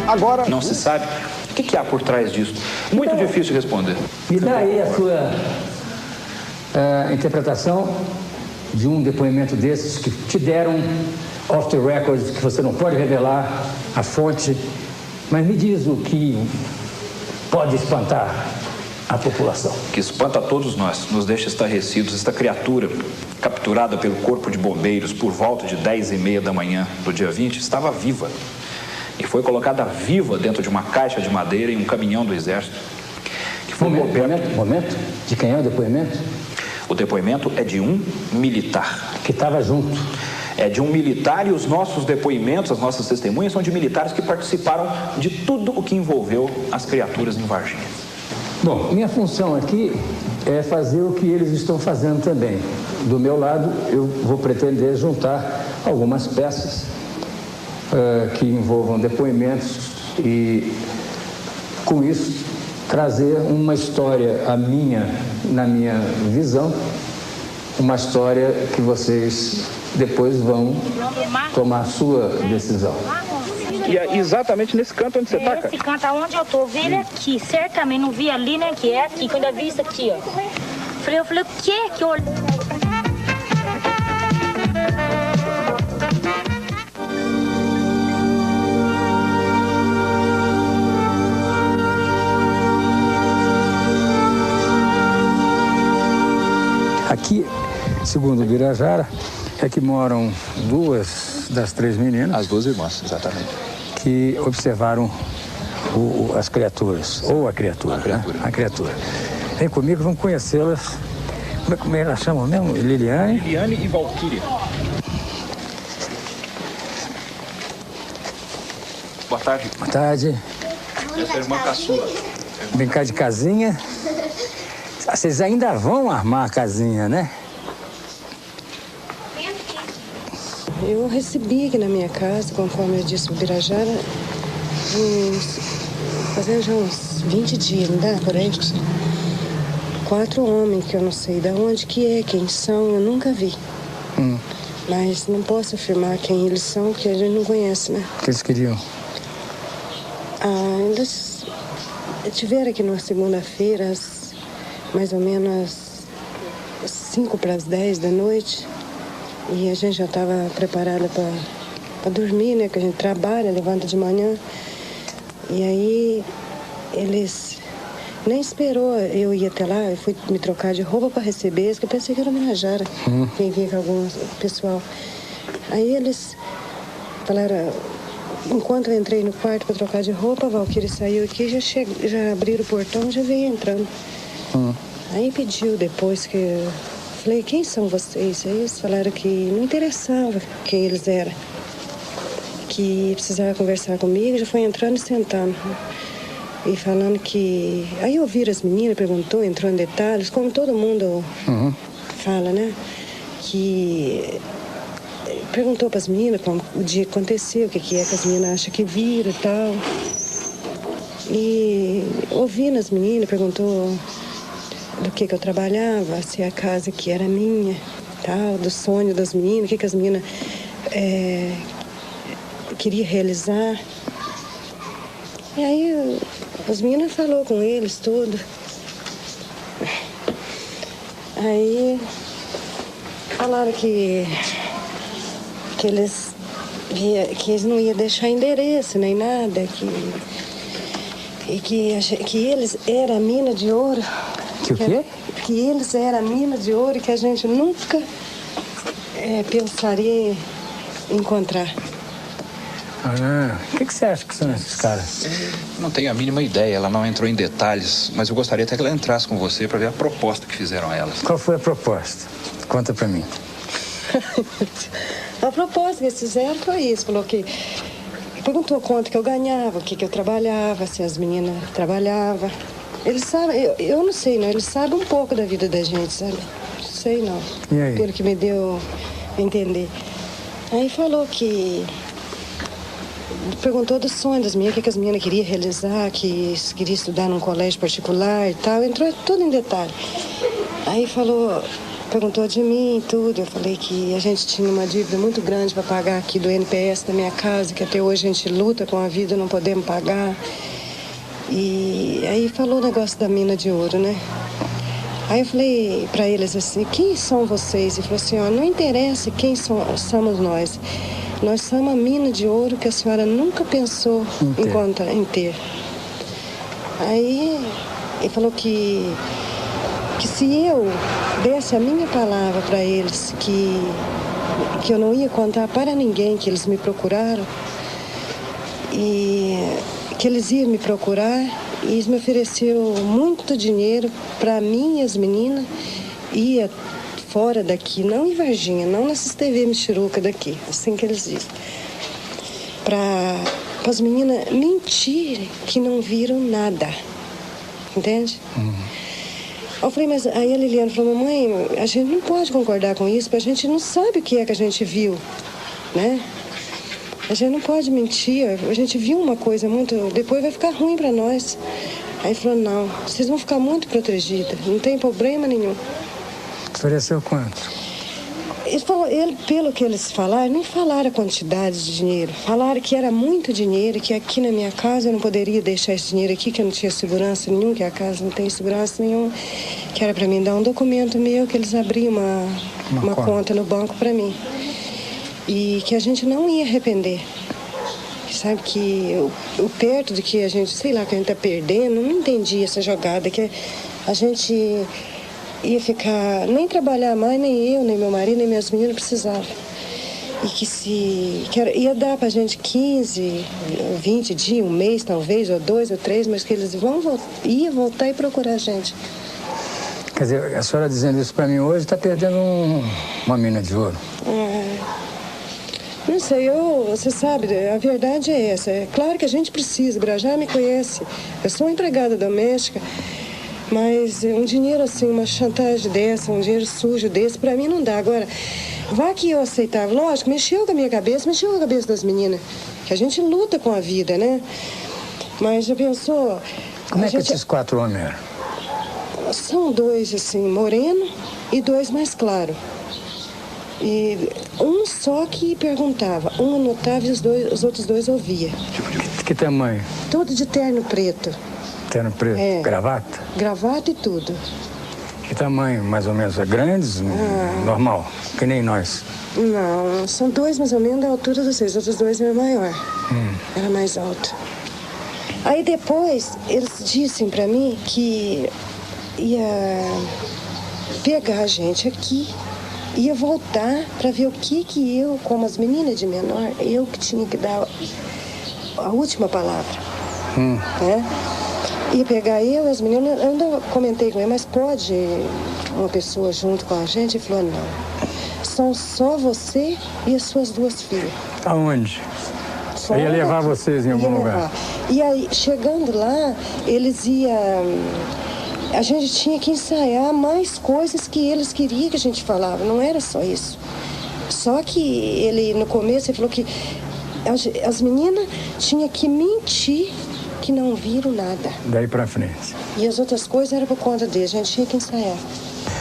Agora... Não se sabe. O que há por trás disso? Muito difícil de responder. Me dá aí a sua interpretação de um depoimento desses que te deram off the record, que você não pode revelar a fonte, mas me diz o que pode espantar a população. Que espanta a todos nós, nos deixa estarrecidos. Esta criatura, capturada pelo corpo de bombeiros por volta de 10h30 da manhã do dia 20, estava viva. E foi colocada viva dentro de uma caixa de madeira em um caminhão do Exército. Que foi Momento? De quem é o depoimento? O depoimento é de um militar. Que estava junto. É de um militar, e os nossos depoimentos, as nossas testemunhas são de militares que participaram de tudo o que envolveu as criaturas em Varginha. Bom, minha função aqui é fazer o que eles estão fazendo também. Do meu lado, eu vou pretender juntar algumas peças que envolvam depoimentos e, com isso, trazer uma história, na minha visão, uma história que vocês depois vão tomar a sua decisão. E é exatamente nesse canto onde você está, cara? Esse canto aonde eu tô, vi ele aqui, certamente, não vi ali, né, que é aqui, quando eu vi isso aqui, ó. Eu falei, o que que eu olhei? Aqui, segundo o Birajara, é que moram duas das três meninas. As duas irmãs, exatamente. Que observaram as criaturas, ou a criatura. A criatura. Vem comigo, vamos conhecê-las. Como elas chamam mesmo? Liliane? Liliane e Valquíria. Boa tarde. Boa tarde. Essa é a irmã caçula. Brincar de casinha. Vocês ainda vão armar a casinha, né? Eu recebi aqui na minha casa, conforme eu disse o Birajara, fazendo já uns 20 dias, não dá por aí? 4 homens que eu não sei de onde que é, quem são, eu nunca vi. Mas não posso afirmar quem eles são, porque a gente não conhece, né? O que eles queriam? Eles estiveram aqui na segunda-feira, mais ou menos 5:50 da noite. E a gente já estava preparada para dormir, né? Que a gente trabalha, levanta de manhã. E aí, eles nem esperou eu ir até lá. Eu fui me trocar de roupa para receber eles, que eu pensei que era Birajara. Quem vinha com algum pessoal. Aí eles falaram... Enquanto eu entrei no quarto para trocar de roupa, a Valquíria saiu aqui, já abriram o portão, já veio entrando. Aí pediu depois que... Eu falei, quem são vocês? Aí eles falaram que não interessava quem eles eram. Que precisava conversar comigo, já foi entrando e sentando. E falando que... Aí ouviram as meninas, perguntou, entrou em detalhes, como todo mundo fala, né? Que... Perguntou para as meninas como o dia que aconteceu, o que é que as meninas acham que viram e tal. E ouvindo as meninas, perguntou do que eu trabalhava, se a casa que era minha, tal, do sonho das meninas, o que as meninas queriam realizar. E aí as meninas falou com eles tudo. Aí falaram que eles não iam deixar endereço nem nada, que eles eram a mina de ouro. Que o quê? Que eles eram a mina de ouro e que a gente nunca pensaria em encontrar. O que você acha que são esses caras? Não tenho a mínima ideia, ela não entrou em detalhes, mas eu gostaria até que ela entrasse com você para ver a proposta que fizeram a elas. Qual foi a proposta? Conta pra mim. A proposta que eles fizeram foi isso, falou que perguntou quanto que eu ganhava, o que eu trabalhava, se as meninas trabalhavam. Eles sabem, eu não sei não, eles sabem um pouco da vida da gente, sabe? Não sei não, E aí? pelo que me deu a entender. Aí falou que... Perguntou do sonho das meninas, o que as meninas queriam realizar, que queria estudar num colégio particular e tal. Entrou tudo em detalhe. Aí falou, perguntou de mim e tudo. Eu falei que a gente tinha uma dívida muito grande para pagar aqui do NPS da minha casa, que até hoje a gente luta com a vida, não podemos pagar. E aí falou o negócio da mina de ouro, né? Aí eu falei para eles assim, quem são vocês? E falou assim, ó, não interessa quem somos nós. Nós somos a mina de ouro que a senhora nunca pensou em ter. Aí ele falou que se eu desse a minha palavra para eles, que eu não ia contar para ninguém que eles me procuraram, e que eles iam me procurar, e eles me ofereceu muito dinheiro para mim e as meninas, ia fora daqui, não em Varginha, não nessas TV Michuruca daqui, assim que eles dizem. Para as meninas mentirem que não viram nada. Entende? Eu falei, mas aí a Liliana falou, mamãe, a gente não pode concordar com isso, porque a gente não sabe o que é que a gente viu, né? A gente não pode mentir, a gente viu uma coisa muito... Depois vai ficar ruim para nós. Aí falou, não, vocês vão ficar muito protegidas, não tem problema nenhum. Ofereceu quanto? Pelo que eles falaram, nem falaram a quantidade de dinheiro. Falaram que era muito dinheiro, que aqui na minha casa eu não poderia deixar esse dinheiro aqui, que eu não tinha segurança nenhuma, que a casa não tem segurança nenhuma. Que era para mim dar um documento meu, que eles abriam uma conta no banco para mim. E que a gente não ia arrepender. Sabe que o perto do que a gente, sei lá, que a gente tá perdendo, não entendi essa jogada, que a gente... ia ficar, nem trabalhar mais, nem eu, nem meu marido, nem minhas meninas precisavam. E ia dar pra gente 15, 20 dias, um mês talvez, ou 2 ou 3, mas que eles iam voltar e procurar a gente. Quer dizer, a senhora dizendo isso pra mim hoje, tá perdendo uma mina de ouro. Não sei, você sabe, a verdade é essa. É claro que a gente precisa, o Brajá me conhece. Eu sou uma empregada doméstica. Mas um dinheiro assim, uma chantagem dessa, um dinheiro sujo desse, pra mim não dá. Agora, vá que eu aceitava. Lógico, mexeu com a minha cabeça, mexeu com a cabeça das meninas. Que a gente luta com a vida, né? Mas já pensou... Como é que esses 4 homens eram? São 2, assim, moreno e 2 mais claro. E um só que perguntava. Um anotava e os outros 2 ouvia. Que tamanho? Tudo de terno preto. Terno preto? É. Gravata? Gravata e tudo. Que tamanho, mais ou menos? Grandes? Normal? Que nem nós? Não, são 2 mais ou menos da altura dos 6. Os outros 2 eram maior. Era mais alto. Aí depois, eles disseram pra mim que ia pegar a gente aqui, ia voltar pra ver o que eu, como as meninas de menor, eu que tinha que dar a última palavra. Né? Ia pegar eu e as meninas, eu ainda comentei com ele, mas pode uma pessoa junto com a gente? Ele falou, não. São só você e as suas 2 filhas. Aonde? Só ia levar daqui. vocês em algum Ia lugar? levar. E aí, chegando lá, eles iam... A gente tinha que ensaiar mais coisas que eles queriam que a gente falava. Não era só isso. Só que ele, no começo, ele falou que as meninas tinham que mentir que não viram nada. Daí pra frente. E as outras coisas eram por conta dele, a gente tinha que ensaiar.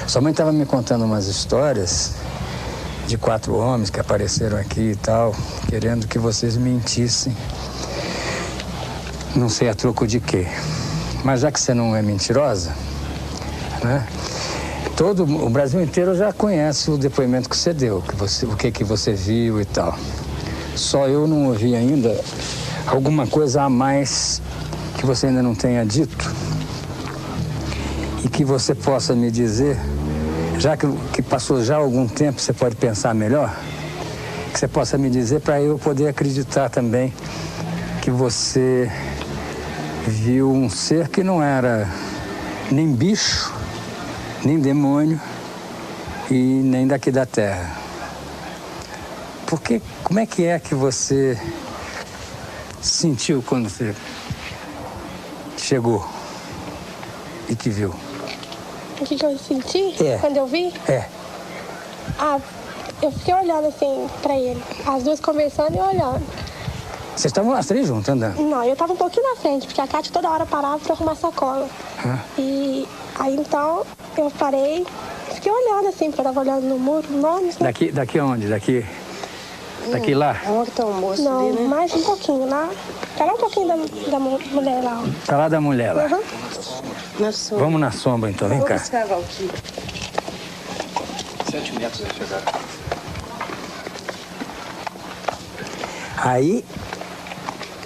Sua mãe estava me contando umas histórias de 4 homens que apareceram aqui e tal, querendo que vocês mentissem. Não sei a troco de quê. Mas já que você não é mentirosa, né? Todo o Brasil inteiro já conhece o depoimento que você deu, o que você viu e tal. Só eu não ouvi ainda alguma coisa a mais que você ainda não tenha dito e que você possa me dizer, já que passou já algum tempo, você pode pensar melhor, que você possa me dizer para eu poder acreditar também que você viu um ser que não era nem bicho, nem demônio e nem daqui da terra. Porque como é que você sentiu quando você chegou e te viu? O que eu senti É. quando eu vi? É. Ah, eu fiquei olhando assim pra ele. As duas conversando e olhando. Vocês estavam as três juntas andando? Não, eu tava um pouquinho na frente, porque a Kátia toda hora parava pra arrumar sacola. E aí então eu parei, fiquei olhando assim, porque eu tava olhando no muro, nomes, né? Daqui aonde? Daqui lá? Onde tá o moço Não, ali, né? mais um pouquinho, lá. Tá lá um pouquinho da mulher lá. Tá lá da mulher lá. Uhum. Na sua. Vamos na sombra então, vem Vou cá. buscar a Valquíria. 7 metros vai chegar. Aí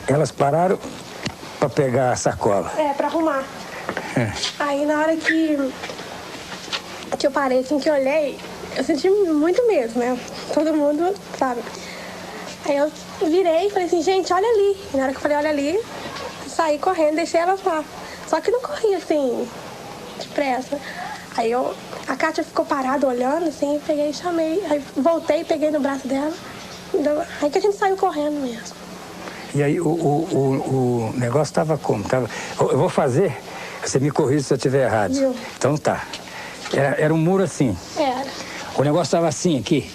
elas pararam para pegar a sacola. É, pra arrumar. É. Aí na hora que eu parei, assim, que eu olhei, eu senti muito medo, né? Todo mundo sabe. Aí eu virei e falei assim, gente, olha ali. E na hora que eu falei, olha ali, saí correndo, deixei elas lá. Só que não corri assim, depressa. Aí a Kátia ficou parada olhando, assim, peguei e chamei. Aí voltei, peguei no braço dela. Aí que a gente saiu correndo mesmo. E aí o negócio estava como? Eu vou fazer, você me corrige se eu estiver errado. Viu? Então tá. Era um muro assim. Era. O negócio estava assim aqui.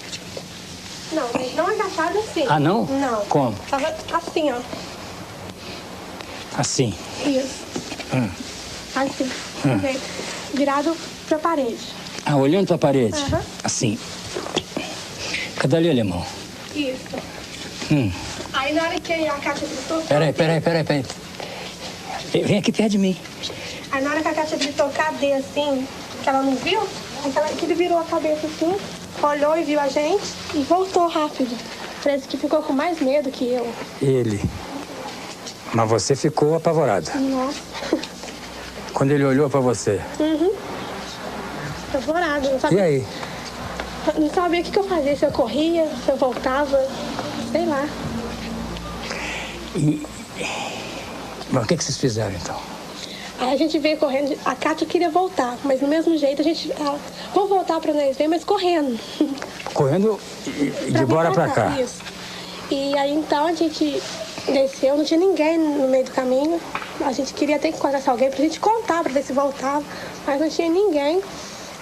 Não, mas não agachado assim. Ah, não? Não. Como? Tava assim, ó. Assim. Isso. Assim. Virado pra parede. Ah, olhando para a parede? Aham. Assim. Cadê ali, alemão? Isso. Hum. Aí na hora que a Kátia gritou... Peraí. Vem aqui perto de mim. Aí na hora que a Kátia gritou, cadê, assim, que ela não viu, que ele virou a cabeça assim, olhou e viu a gente e voltou rápido. Parece que ficou com mais medo que eu. Ele. Mas você ficou apavorada. Nossa. Quando ele olhou para você. Apavorada. Não E sabia, aí? não sabia o que eu fazia, se eu corria, se eu voltava, sei lá. Mas o que vocês fizeram então? Aí a gente veio correndo, a Kátia queria voltar, mas do mesmo jeito a gente... vou voltar pra nós ver, mas correndo. Correndo de bora pra cá. Isso. E aí então a gente desceu, não tinha ninguém no meio do caminho. A gente queria ter que conversar alguém pra gente contar, pra ver se voltava, mas não tinha ninguém.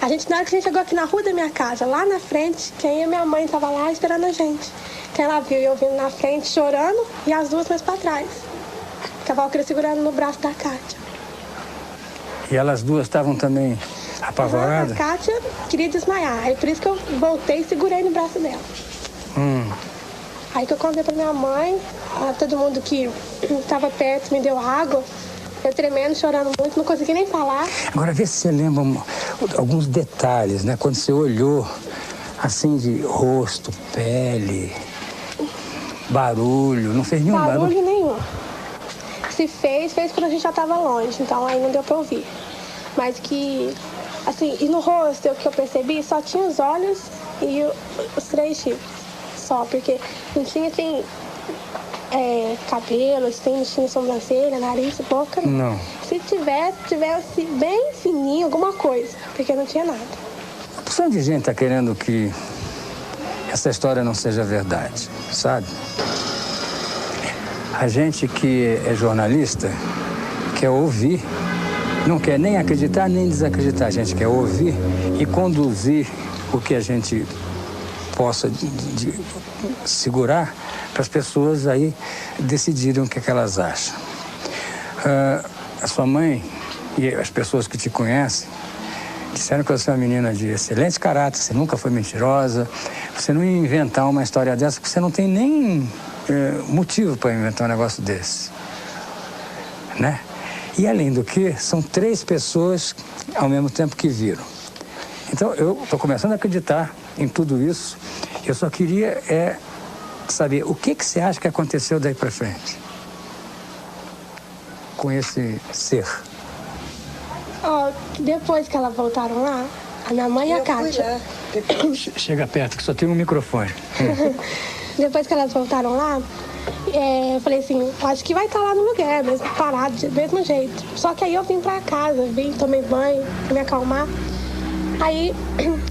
Na hora que a gente chegou aqui na rua da minha casa, lá na frente, quem e minha mãe tava lá esperando a gente. Então ela viu eu vindo na frente chorando e as duas mais pra trás. Que a Valquíria segurando no braço da Kátia. E elas duas estavam também apavoradas? A Kátia queria desmaiar, aí por isso que eu voltei e segurei no braço dela. Aí que eu contei pra minha mãe, a todo mundo que estava perto me deu água, eu tremendo, chorando muito, não consegui nem falar. Agora vê se você lembra alguns detalhes, né? Quando você olhou, assim, de rosto, pele, barulho, não fez nenhum barulho? Barulho nenhum. Se fez quando a gente já estava longe, então aí não deu pra ouvir. Mas que, assim, e no rosto, o que eu percebi, só tinha os olhos e os 3 chifres. Só, porque não tinha, assim, cabelo, assim, não tinha sobrancelha, nariz, boca. Não. Se tivesse bem fininho, alguma coisa, porque não tinha nada. A porção de gente tá querendo que essa história não seja verdade, sabe? A gente que é jornalista quer ouvir, não quer nem acreditar nem desacreditar. A gente quer ouvir e conduzir o que a gente possa segurar para as pessoas aí decidirem o que é que elas acham. A sua mãe e as pessoas que te conhecem disseram que você é uma menina de excelente caráter, você nunca foi mentirosa, você não ia inventar uma história dessa, porque você não tem nem motivo para inventar um negócio desse, né? E além do que, são 3 pessoas ao mesmo tempo que viram. Então, eu estou começando a acreditar em tudo isso. Eu só queria saber o que você acha que aconteceu daí para frente com esse ser. Depois que elas voltaram lá, a minha mãe e a Kátia. Chega perto, que só tem um microfone. Depois que elas voltaram lá, eu falei assim, acho que vai estar lá no lugar, mesmo parado, do mesmo jeito. Só que aí eu vim pra casa, tomei banho, pra me acalmar. Aí,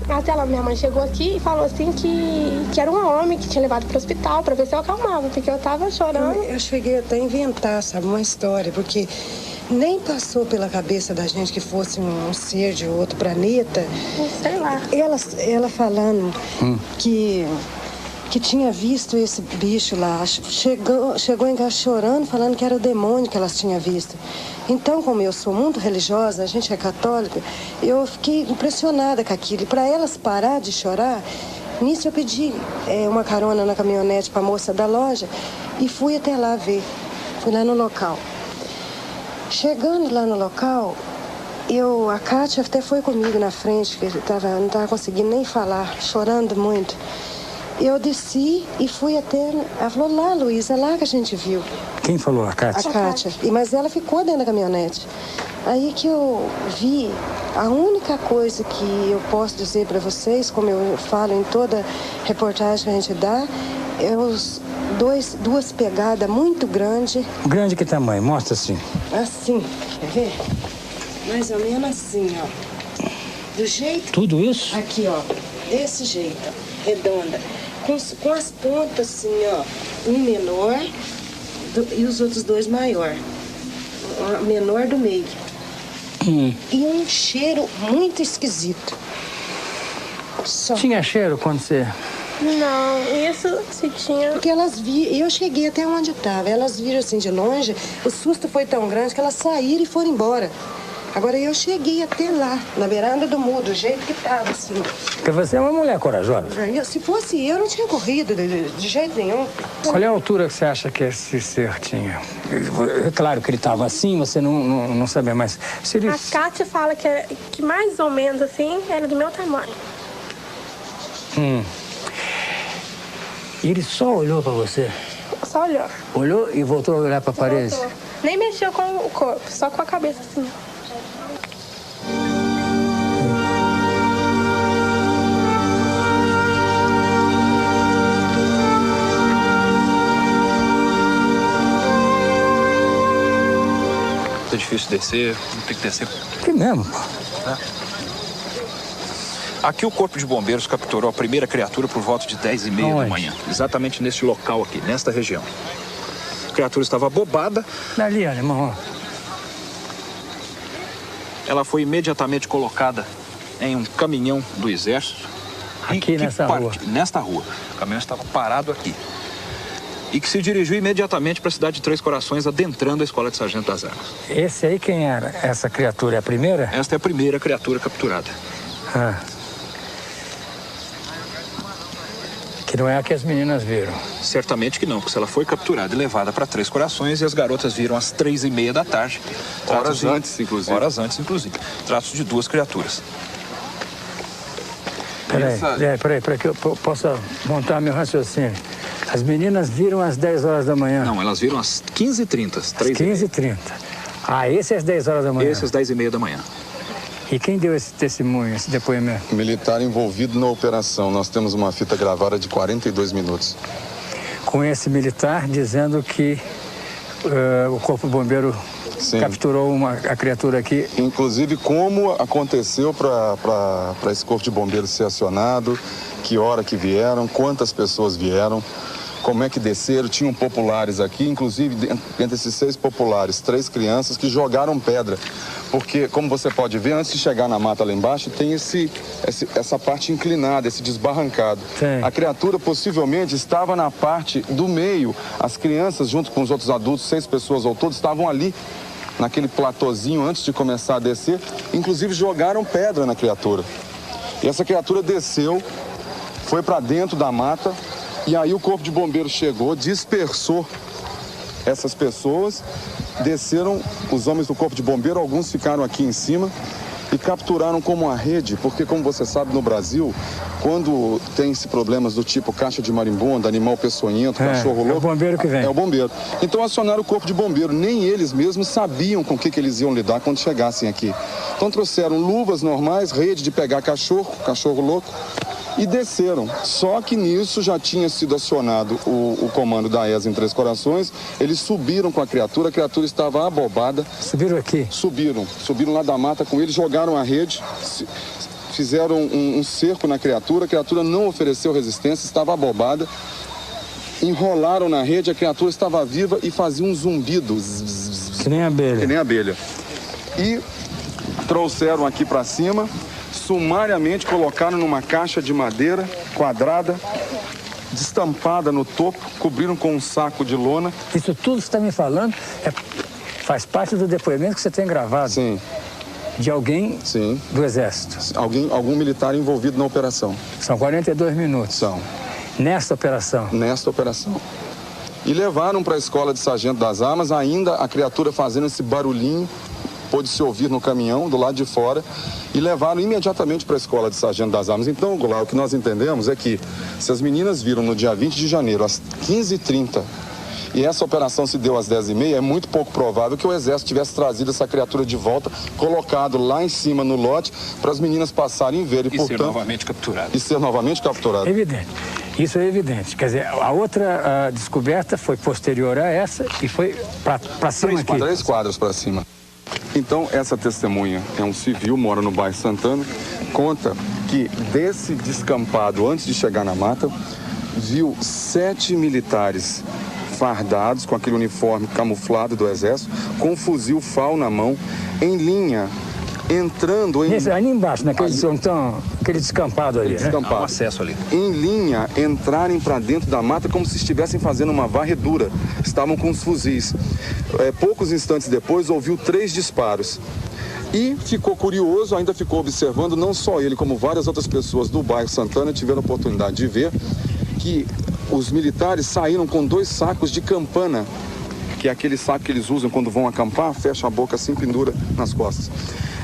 até lá, minha mãe chegou aqui e falou assim que era um homem que tinha levado pro hospital pra ver se eu acalmava, porque eu tava chorando. Eu cheguei até a inventar, sabe, uma história, porque nem passou pela cabeça da gente que fosse um ser de outro planeta. Sei lá. Ela falando que tinha visto esse bicho lá. Chegou em casa chorando, falando que era o demônio que elas tinham visto. Então, como eu sou muito religiosa, a gente é católica, eu fiquei impressionada com aquilo. E para elas parar de chorar, nisso eu pedi uma carona na caminhonete para a moça da loja e fui até lá ver. Fui lá no local. Chegando lá no local, a Kátia até foi comigo na frente, que não estava conseguindo nem falar, chorando muito. Eu desci e fui até... Ela falou, lá, Luísa, lá que a gente viu. Quem falou? A Kátia? A Kátia. Mas ela ficou dentro da caminhonete. Aí que eu vi, a única coisa que eu posso dizer para vocês, como eu falo em toda reportagem que a gente dá, é duas pegadas muito grandes. Grande que tamanho? Mostra assim. Assim, quer ver? Mais ou menos assim, ó. Do jeito... Tudo isso? Aqui, ó. Desse jeito, redonda. Com as pontas assim, ó. Um menor e os outros dois maior. O menor do meio. E um cheiro muito esquisito. Só. Tinha cheiro quando você... Não, isso se tinha... Porque elas viram, eu cheguei até onde estava, elas viram assim de longe, o susto foi tão grande que elas saíram e foram embora. Agora eu cheguei até lá, na beirada do muro, do jeito que estava, assim. Porque você é uma mulher corajosa. Se fosse eu, não tinha corrido de jeito nenhum. Qual é a altura que você acha que esse ser tinha? É claro que ele estava assim, você não sabia, mas... Se ele... A Kátia fala que mais ou menos assim, era do meu tamanho. E ele só olhou para você? Só olhou. Olhou e voltou a olhar para a parede? Voltou. Nem mexeu com o corpo, só com a cabeça assim. É difícil descer, tem que descer. Que mesmo, pô. Aqui o Corpo de Bombeiros capturou a primeira criatura por volta de 10h30 da manhã. Exatamente neste local aqui, nesta região. A criatura estava bobada. Dali, alemão, ó. Ela foi imediatamente colocada em um caminhão do Exército. Aqui nessa rua? Nesta rua. O caminhão estava parado aqui. E que se dirigiu imediatamente para a cidade de Três Corações, adentrando a Escola de Sargento das Armas. Esse aí quem era? Essa criatura é a primeira? Esta é a primeira criatura capturada. Que não é a que as meninas viram. Certamente que não, porque ela foi capturada e levada para Três Corações e as garotas viram às 3h30 da tarde. Horas antes, inclusive. Horas antes, inclusive. Tratos de duas criaturas. Peraí, que eu possa montar meu raciocínio. As meninas viram às 10 horas da manhã. Não, elas viram às 15h30. Às 15h30. Esse é às 10 horas da manhã? Esse às 10h30 da manhã. E quem deu esse testemunho, esse depoimento? Militar envolvido na operação. Nós temos uma fita gravada de 42 minutos. Com esse militar dizendo que o Corpo Bombeiro capturou a criatura aqui. Inclusive como aconteceu para esse Corpo de Bombeiros ser acionado, que hora que vieram, quantas pessoas vieram, como é que desceram. Tinham populares aqui, inclusive entre esses 6 populares, 3 crianças que jogaram pedra. Porque, como você pode ver, antes de chegar na mata lá embaixo, tem essa parte inclinada, esse desbarrancado. Sim. A criatura possivelmente estava na parte do meio. As crianças, junto com os outros adultos, 6 pessoas ao todo, estavam ali, naquele platôzinho, antes de começar a descer. Inclusive, jogaram pedra na criatura. E essa criatura desceu, foi para dentro da mata, e aí o Corpo de Bombeiros chegou, dispersou essas pessoas. Desceram os homens do Corpo de Bombeiro, alguns ficaram aqui em cima e capturaram como uma rede, porque, como você sabe, no Brasil, quando tem-se problemas do tipo caixa de marimbondo, animal peçonhento, cachorro louco... É o bombeiro que vem. É o bombeiro. Então acionaram o Corpo de Bombeiro. Nem eles mesmos sabiam com o que eles iam lidar quando chegassem aqui. Então trouxeram luvas normais, rede de pegar cachorro louco, e desceram. Só que nisso já tinha sido acionado o comando da ESA em Três Corações. Eles subiram com a criatura estava abobada. Subiram aqui? Subiram lá da mata com ele, jogaram a rede, fizeram um cerco na criatura, a criatura não ofereceu resistência, estava abobada. Enrolaram na rede, a criatura estava viva e fazia um zumbido. Que nem abelha. Que nem abelha. E trouxeram aqui para cima, sumariamente colocaram numa caixa de madeira quadrada, destampada no topo, cobriram com um saco de lona. Isso tudo que você está me falando faz parte do depoimento que você tem gravado. Sim. De alguém Sim. do Exército. Algum militar envolvido na operação. São 42 minutos. São. Nesta operação. Nesta operação. E levaram para a escola de sargento das armas, ainda a criatura fazendo esse barulhinho, pôde-se ouvir no caminhão, do lado de fora, e levaram imediatamente para a escola de sargento das armas. Então, Goulart, o que nós entendemos é que se as meninas viram no dia 20 de janeiro, às 15h30, e essa operação se deu às 10h30, é muito pouco provável que o Exército tivesse trazido essa criatura de volta, colocado lá em cima no lote, para as meninas passarem e verem. E portanto, ser novamente capturado. E ser novamente capturado. Evidente. Isso é evidente. Quer dizer, a outra descoberta foi posterior a essa e foi para cima aqui. 3 quadras para cima. Então, essa testemunha é um civil, mora no bairro Santana, conta que desse descampado, antes de chegar na mata, viu 7 militares fardados, com aquele uniforme camuflado do Exército, com um fuzil FAL na mão, em linha, entrando em... Ali embaixo, aquele descampado ali, descampado. Há um acesso ali. Em linha, entrarem para dentro da mata como se estivessem fazendo uma varredura. Estavam com os fuzis. Poucos instantes depois, ouviu 3 disparos. E ficou curioso, ainda ficou observando, não só ele, como várias outras pessoas do bairro Santana tiveram a oportunidade de ver que os militares saíram com 2 sacos de campana, que é aquele saco que eles usam quando vão acampar, fecha a boca assim, pendura nas costas.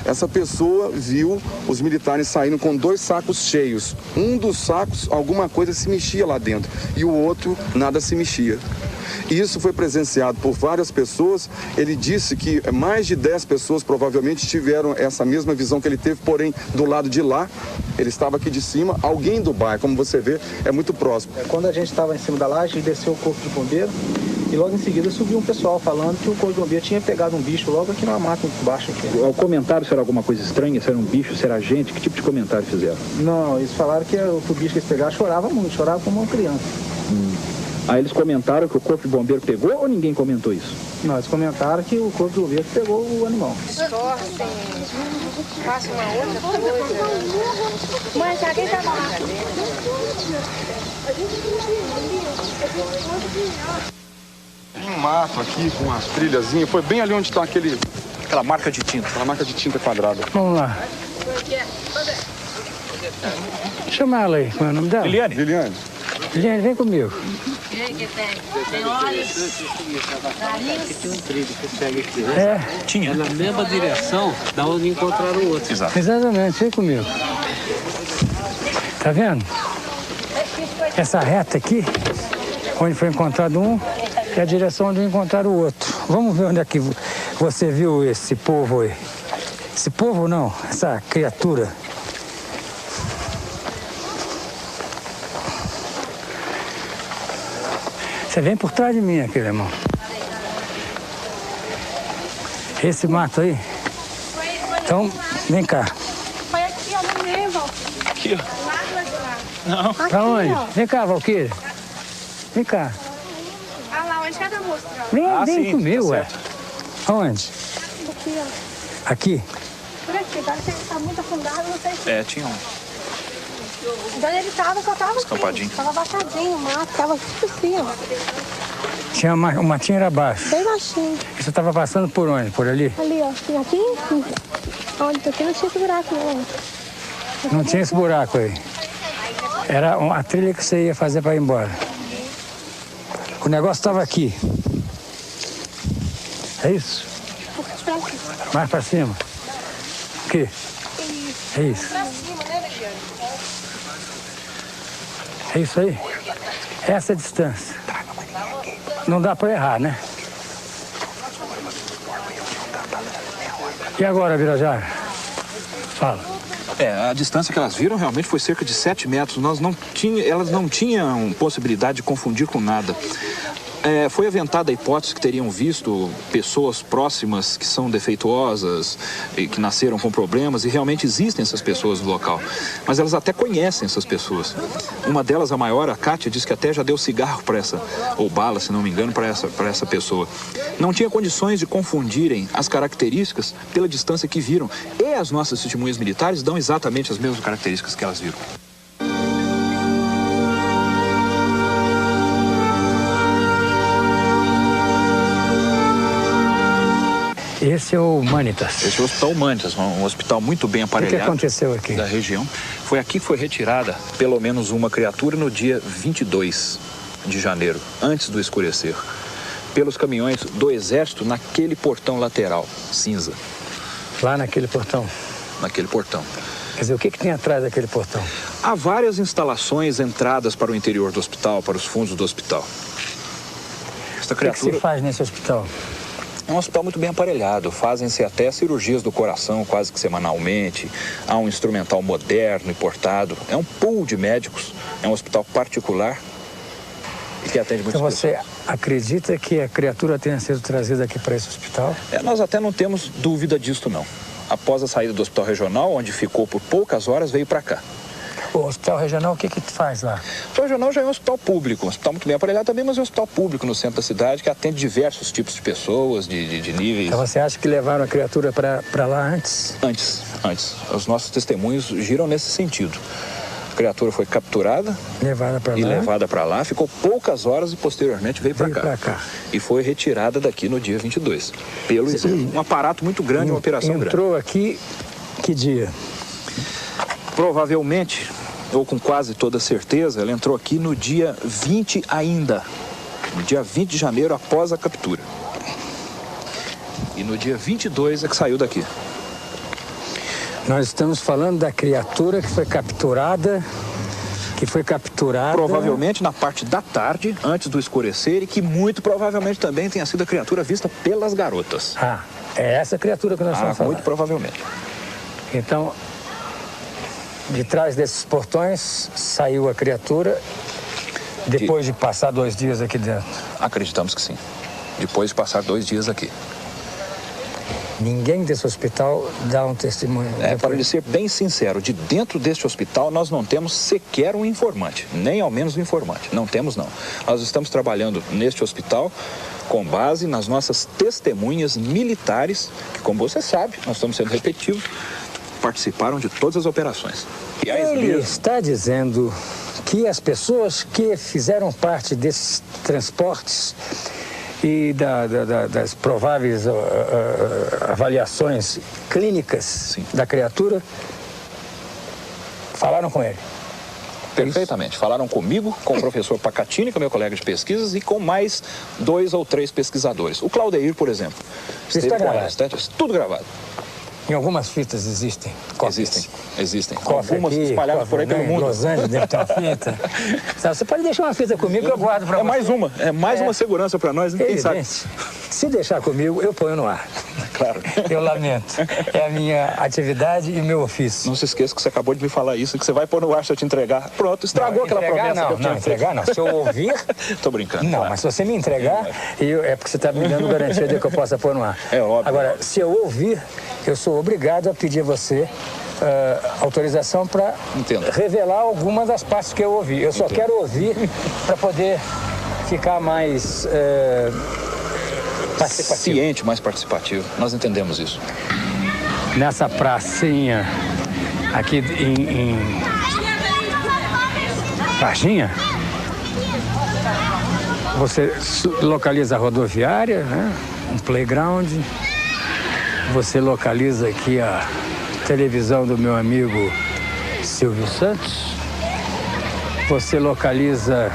Essa pessoa viu os militares saindo com 2 sacos cheios. Um dos sacos, alguma coisa se mexia lá dentro, e o outro, nada se mexia. Isso foi presenciado por várias pessoas. Ele disse que mais de 10 pessoas provavelmente tiveram essa mesma visão que ele teve, porém, do lado de lá, ele estava aqui de cima, alguém do bairro, como você vê, é muito próximo. Quando a gente estava em cima da laje, desceu o corpo de bombeiro e logo em seguida subiu um pessoal falando que o corpo de bombeiro tinha pegado um bicho logo aqui numa mata embaixo aqui. O comentário, se era alguma coisa estranha, se era um bicho, se era gente, que tipo de comentário fizeram? Não, eles falaram que o bicho que eles pegaram chorava muito, chorava como uma criança. Aí eles comentaram que o corpo de bombeiro pegou ou ninguém comentou isso? Não, eles comentaram que o corpo de bombeiro pegou o animal. Distorcem, façam uma outra coisa. Mãe, alguém tá lá? Um mato aqui com as trilhazinhas, foi bem ali onde está aquela marca de tinta. Aquela marca de tinta quadrada. Vamos lá. Chama ela aí, qual é o nome dela? Liliane. Liliane, vem comigo. Tem olhos. Tinha. É na mesma direção da onde encontraram o outro. Exato. Exatamente, vem comigo. Tá vendo? Essa reta aqui, onde foi encontrado um, é a direção onde encontraram o outro. Vamos ver onde é que você viu esse povo aí. Esse povo não, essa criatura. Você vem por trás de mim aqui, irmão. Esse mato aí. Então, vem cá. Foi aqui, ó, no meio, Val. Aqui, ó. Lá do lado de lá. Não. Aqui, Pra onde? ó. Vem cá, Valquíria. Vem cá. Ah lá, onde cada mostra? Vem sim, comigo, tá ué. Aonde? Aqui, ó. Aqui? Por aqui, agora você tá muito afundado, não sei se... Tinha um. De onde ele tava, só tava Escampadinho. assim. Tava abaixadinho o mato, tava tudo assim, ó. Tinha o matinho era baixo. Bem baixinho. E você estava passando por onde? Por ali? Ali, ó. Aqui, onde aqui não tinha esse buraco, não. Não tinha esse buraco aí. Era a trilha que você ia fazer para ir embora. O negócio estava aqui. É isso? Mais para cima. O quê? É isso. É isso aí? Essa é a distância. Não dá para errar, né? E agora, Birajara? Fala. A distância que elas viram realmente foi cerca de 7 metros. Elas não tinham possibilidade de confundir com nada. Foi aventada a hipótese que teriam visto pessoas próximas que são defeituosas e que nasceram com problemas, e realmente existem essas pessoas no local. Mas elas até conhecem essas pessoas. Uma delas, a maior, a Kátia, disse que até já deu cigarro para essa, ou bala, se não me engano, para essa pessoa. Não tinha condições de confundirem as características pela distância que viram. E as nossas testemunhas militares dão exatamente as mesmas características que elas viram. Esse é o Humanitas. Esse é o Hospital Humanitas, um hospital muito bem aparelhado. O que aconteceu aqui? Da região. Foi aqui que foi retirada pelo menos uma criatura no dia 22 de janeiro, antes do escurecer, pelos caminhões do Exército naquele portão lateral, cinza. Lá naquele portão? Naquele portão. Quer dizer, o que tem atrás daquele portão? Há várias instalações, entradas para o interior do hospital, para os fundos do hospital. Esta criatura... O que se faz nesse hospital? É um hospital muito bem aparelhado, fazem-se até cirurgias do coração quase que semanalmente, há um instrumental moderno importado, é um pool de médicos, é um hospital particular e que atende muitas pessoas. Então você acredita que a criatura tenha sido trazida aqui para esse hospital? Nós até não temos dúvida disto, não. Após a saída do hospital regional, onde ficou por poucas horas, veio para cá. O hospital regional, o que faz lá? O hospital regional já é um hospital público, um hospital muito bem aparelhado também, mas é um hospital público no centro da cidade que atende diversos tipos de pessoas, de níveis. Então você acha que levaram a criatura para lá antes? Antes. Os nossos testemunhos giram nesse sentido. A criatura foi capturada levada para lá, ficou poucas horas e posteriormente veio para cá. E foi retirada daqui no dia 22, pelo Exército. Um aparato muito grande, uma operação grande. Entrou aqui que dia? Provavelmente, ou com quase toda certeza, ela entrou aqui no dia 20 ainda. No dia 20 de janeiro, após a captura. E no dia 22 é que saiu daqui. Nós estamos falando da criatura que foi capturada... Provavelmente na parte da tarde, antes do escurecer, e que muito provavelmente também tenha sido a criatura vista pelas garotas. Ah, é essa criatura que nós estamos falando? Muito provavelmente. Então... De trás desses portões saiu a criatura depois de passar 2 dias aqui dentro? Acreditamos que sim. Depois de passar 2 dias aqui. Ninguém desse hospital dá um testemunho? Para lhe ser bem sincero, de dentro deste hospital nós não temos sequer um informante, nem ao menos um informante. Não temos, não. Nós estamos trabalhando neste hospital com base nas nossas testemunhas militares, que, como você sabe, nós estamos sendo repetitivos, participaram de todas as operações. Ele está dizendo que as pessoas que fizeram parte desses transportes e das prováveis avaliações clínicas da criatura falaram com ele? Perfeitamente. Falaram comigo, com o professor Pacatini, que é meu colega de pesquisas, e com mais 2 ou 3 pesquisadores. O Claudeir, por exemplo. Esteve com eles, tudo gravado. Em algumas fitas existem cópias? Existem. Algumas espalhadas por aí pelo mundo. Em Los Angeles deve ter uma fita. Você pode deixar uma fita comigo que eu guardo para você. É mais uma segurança para nós, ninguém sabe. Se deixar comigo, eu ponho no ar. Claro. Eu lamento. É a minha atividade e meu ofício. Não se esqueça que você acabou de me falar isso, que você vai pôr no ar se eu te entregar. Pronto, estragou aquela promessa. Não, entregar não. Se eu ouvir... Tô brincando. Não, claro. Mas se você me entregar, é porque você está me dando garantia de que eu possa pôr no ar. É óbvio. Agora, se eu ouvir, eu sou obrigado a pedir a você autorização para revelar alguma das partes que eu ouvi. Eu só quero ouvir para poder ficar mais participativo. Ciente, mais participativo. Nós entendemos isso. Nessa pracinha aqui em Varginha, você localiza a rodoviária, né? Um playground. Você localiza aqui a televisão do meu amigo Silvio Santos. Você localiza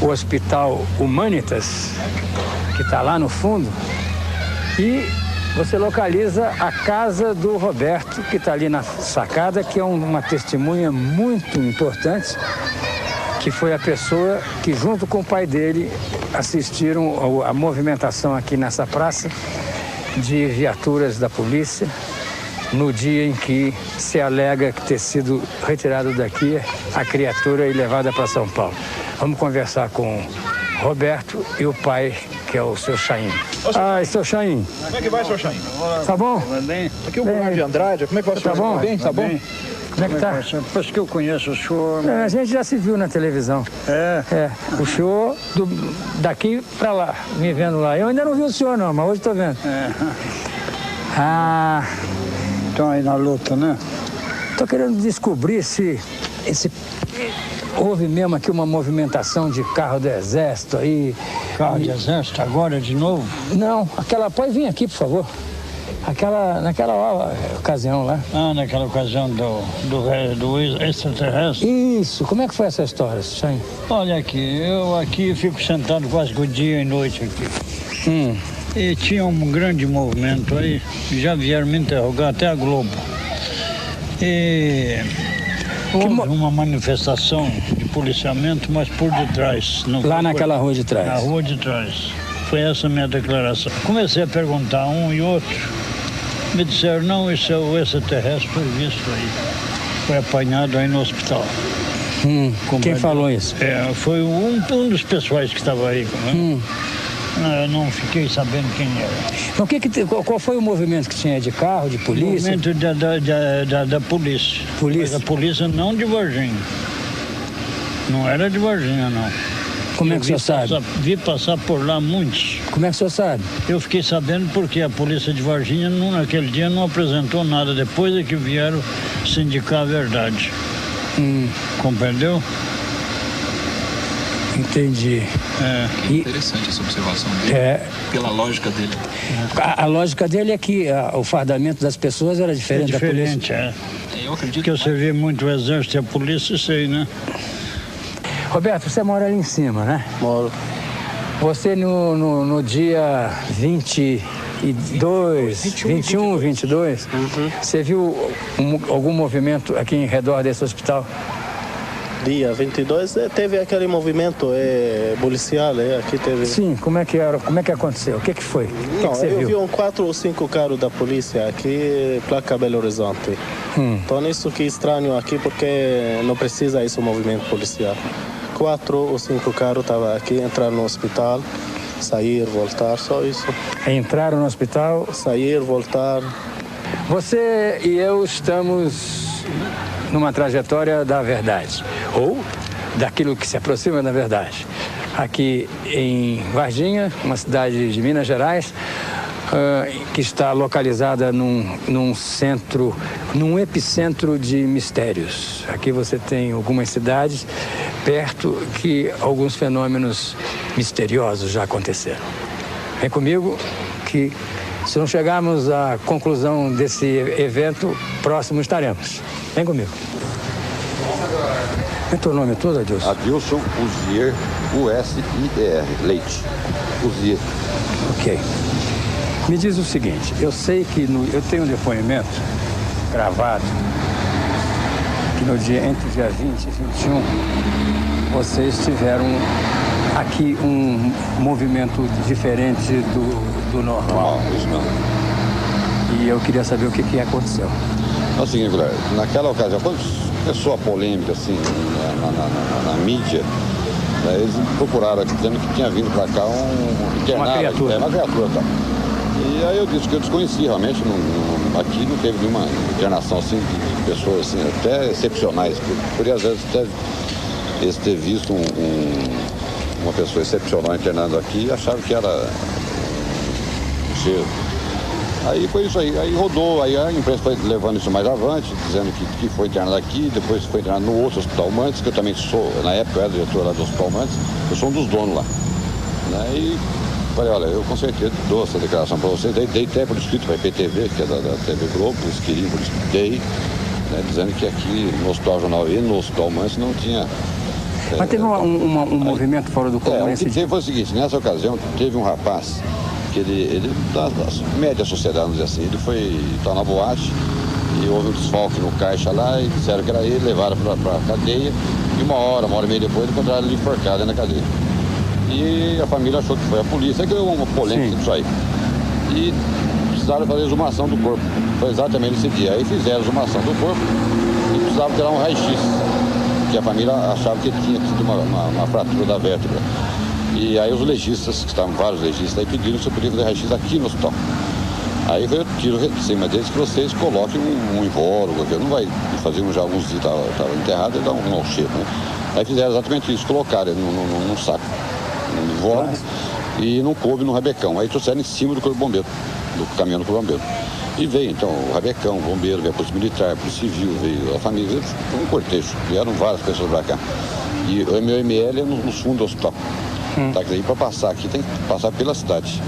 o Hospital Humanitas, que está lá no fundo. E você localiza a casa do Roberto, que está ali na sacada, que é uma testemunha muito importante, que foi a pessoa que, junto com o pai dele, assistiram a movimentação aqui nessa praça de viaturas da polícia no dia em que se alega ter sido retirado daqui a criatura e levada para São Paulo. Vamos conversar com Roberto e o pai, que é o seu Chaim. Seu Chaim. Como é que vai, seu Chaim? Tá bom? Bem. Aqui é o Bernardo de Andrade. Como é que vai, senhor? Tá bom? Bem? Tá bom? Como é que tá? Depois que eu conheço o senhor... A gente já se viu na televisão. O senhor daqui pra lá, me vendo lá. Eu ainda não vi o senhor não, mas hoje tô vendo. Estão aí na luta, né? Tô querendo descobrir se houve mesmo aqui uma movimentação de carro do exército aí. Carro de exército agora de novo? Não, pode vir aqui, por favor. Naquela ocasião lá. Naquela ocasião do extraterrestre? Isso, como é que foi essa história, Chaim? Olha aqui, eu aqui fico sentado quase que dia e noite aqui. E tinha um grande movimento aí, já vieram me interrogar até a Globo. E houve uma manifestação de policiamento, mas por detrás. Lá naquela rua de trás? Na rua de trás. Foi essa a minha declaração. Comecei a perguntar um e outro. Me disseram, não, isso é o extraterrestre, foi visto aí. Foi apanhado aí no hospital. Quem falou isso? Foi um dos pessoais que estava aí. Eu não fiquei sabendo quem era. Então, qual foi o movimento que tinha de carro, de polícia? O movimento da polícia. Polícia? Mas a polícia não de Varginha. Não era de Varginha, não. Como é que o senhor sabe? Vi passar por lá muitos. Como é que o senhor sabe? Eu fiquei sabendo porque a polícia de Varginha naquele dia não apresentou nada. Depois é que vieram sindicar a verdade. Compreendeu? Entendi. Interessante essa observação dele. Pela lógica dele. A lógica dele é que o fardamento das pessoas era diferente da polícia. Eu acredito que eu servi muito o exército e a polícia, sei, né? Roberto, você mora ali em cima, né? Moro. Você no dia 21, 22, você viu algum movimento aqui em redor desse hospital? Dia 22 teve aquele movimento policial, aqui teve. Sim, como é que era? Como é que aconteceu? O que foi? Não, que você eu viu? vi 4 ou 5 carros da polícia aqui, placa Belo Horizonte. Então isso que é estranho aqui porque não precisa isso movimento policial. 4 ou 5 carros estavam aqui, entraram no hospital, sair, voltar, só isso. Entraram no hospital? Sair, voltar. Você e eu estamos numa trajetória da verdade, ou daquilo que se aproxima da verdade. Aqui em Varginha, uma cidade de Minas Gerais, que está localizada num epicentro de mistérios. Aqui você tem algumas cidades perto que alguns fenômenos misteriosos já aconteceram. Vem comigo que, se não chegarmos à conclusão desse evento, próximo estaremos. Vem comigo. Qual é o teu nome todo, Adilson? Adilson Uzier, U-S-I-E-R, Leite. Uzier. Ok. Me diz o seguinte, eu sei que eu tenho um depoimento gravado que entre o dia 20 e 21, vocês tiveram aqui um movimento diferente do normal. Não, isso não. E eu queria saber o que aconteceu. É o seguinte, Guilherme, naquela ocasião, quando começou a polêmica assim na mídia, eles procuraram aqui dizendo que tinha vindo para cá um internado. Uma criatura. Uma criatura, tá. E aí eu disse que eu desconheci realmente, aqui não teve nenhuma internação assim de pessoas assim, até excepcionais. Poderia às vezes até eles ter visto uma pessoa excepcional internando aqui e acharam que era um cheiro. Aí foi isso aí rodou, aí a imprensa foi levando isso mais avante, dizendo que foi internado aqui, depois foi internado no outro Hospital Mantes, que eu também sou, na época eu era diretor lá do Hospital Mantes, eu sou um dos donos lá. Né? E falei, olha, eu com certeza dou essa declaração para vocês, dei até por escrito para a IPTV, que é da TV Globo, eles queriam por escrito, dei, né, dizendo que aqui no Hospital Jornal e no Hospital Mantes não tinha... Mas teve um movimento fora do comum? O que teve foi o seguinte, nessa ocasião teve um rapaz que ele da média sociedade, vamos dizer assim, ele foi estar na boate e houve um desfalque no caixa lá e disseram que era ele, levaram para a cadeia e uma hora e meia depois encontraram ele enforcado na cadeia. E a família achou que foi a polícia, que deu uma polêmica disso aí. E precisaram fazer a exumação do corpo. Foi exatamente esse dia. Aí fizeram a exumação do corpo e precisavam tirar um raio-x, que a família achava que ele tinha tido uma fratura da vértebra. E aí os legistas, que estavam vários legistas, aí pediram se eu podia fazer raio-x aqui no hospital. Aí eu tiro de cima deles que vocês coloquem um invólucro, porque não vai fazer já alguns dias, estava enterrado e dá um mau cheiro, né? Aí fizeram exatamente isso, colocaram num saco, um invólucro, e não coube no rabecão. Aí trouxeram em cima do corpo de bombeiro, do caminhão do corpo de bombeiro. E veio então o rabecão, o bombeiro, veio a polícia militar, a polícia civil, veio a família, foi um cortejo, vieram várias pessoas para cá. E o meu ML é nos fundos do hospital. Tá, que daí para passar aqui tem que passar pela cidade.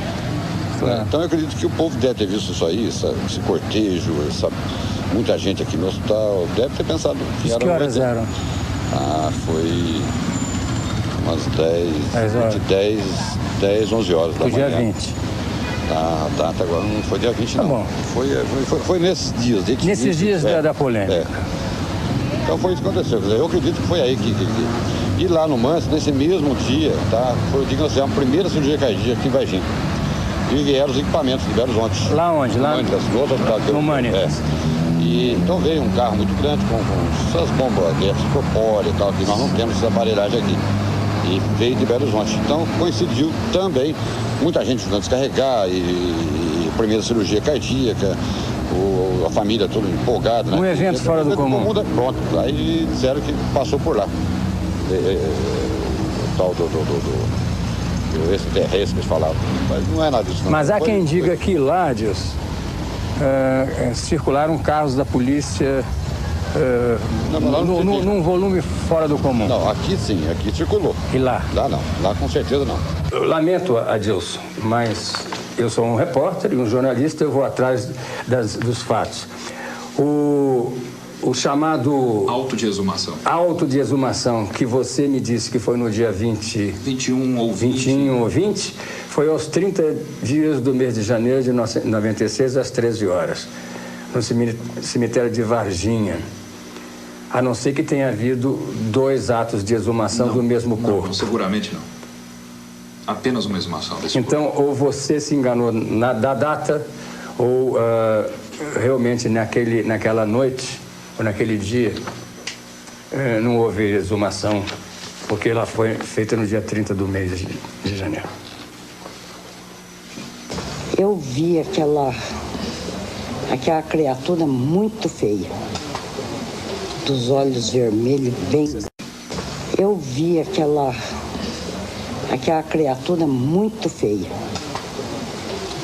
Então eu acredito que o povo deve ter visto isso aí, esse cortejo, muita gente aqui no hospital, deve ter pensado. Que horas eram? Foi umas 10, 11 horas da manhã. Foi dia 20. A data agora não foi dia 20, não. Tá bom. Foi nesses dias. Nesses dias da polêmica. Então foi isso que aconteceu. Eu acredito que foi aí que... E lá no Manso, nesse mesmo dia, tá? Foi o dia que nós fizemos a primeira cirurgia cardíaca aqui em Varginha. E vieram os equipamentos de Belo Horizonte. Lá onde? Lá no outro hospital. No Mânicas. E então veio um carro muito grande com essas bombas corpóreas e tal, que nós não temos essa aparelhagem aqui. E veio de Belo Horizonte. Então coincidiu também muita gente ajudando a descarregar e primeira cirurgia cardíaca, a família toda empolgada, né? Um evento fora do comum. Pronto. Aí disseram que passou por lá. O tal do extraterrestre que eles falavam. Mas não é nada disso, não. Mas há quem diga que lá, Deus, circularam carros da polícia num volume fora do comum. Não, aqui sim, aqui circulou. E lá? Lá não, lá com certeza não. Eu lamento, Adilson, mas eu sou um repórter e um jornalista, eu vou atrás dos fatos. O chamado... Auto de exumação. Auto de exumação, que você me disse que foi no dia 21 ou 20. 21 ou 20, foi aos 30 dias do mês de janeiro de 96, às 13 horas, no cemitério de Varginha. A não ser que tenha havido 2 atos de exumação do mesmo corpo. Não, seguramente não. Apenas uma exumação desse então, corpo. Ou você se enganou da data, ou realmente naquela noite, ou naquele dia, não houve exumação, porque ela foi feita no dia 30 do mês de janeiro. Eu vi aquela criatura muito feia, dos olhos vermelhos, bem... Eu vi aquela criatura muito feia,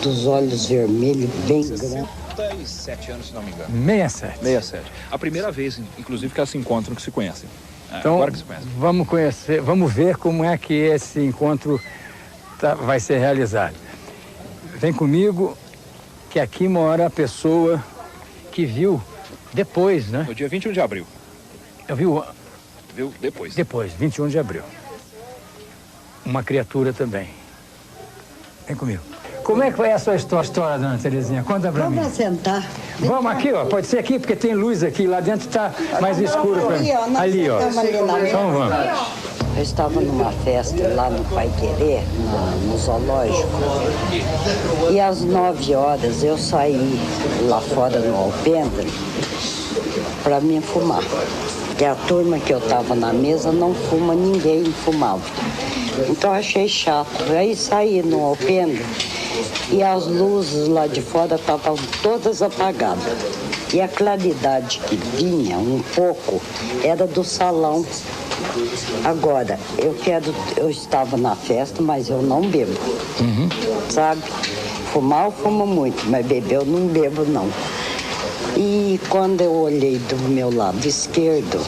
dos olhos vermelhos, bem grandes. 67 anos, se não me engano. 67. A primeira vez, inclusive, que elas se encontram, que se conhecem. Então, agora que se conhecem. Vamos ver como é que esse encontro vai ser realizado. Vem comigo, que aqui mora a pessoa que viu depois, né? No dia 21 de abril. Eu vi Viu depois. Depois, 21 de abril. Uma criatura também. Vem comigo. Como é que foi a sua história, dona Terezinha? Conta pra mim. Vamos sentar. Vamos aqui, ó. Pode ser aqui, porque tem luz aqui. Lá dentro tá mais escuro pra mim. Ali, ó. Então vamos. Eu estava numa festa lá no Pai Querer, no zoológico. E às 9 horas eu saí lá fora no alpendre para me fumar. Porque a turma que eu estava na mesa não fuma, ninguém fumava. Então eu achei chato. Aí saí no alpendre e as luzes lá de fora estavam todas apagadas. E a claridade que vinha um pouco era do salão. Agora, eu estava na festa, mas eu não bebo. Sabe? Fumar eu fumo muito, mas beber eu não bebo, não. E quando eu olhei do meu lado esquerdo...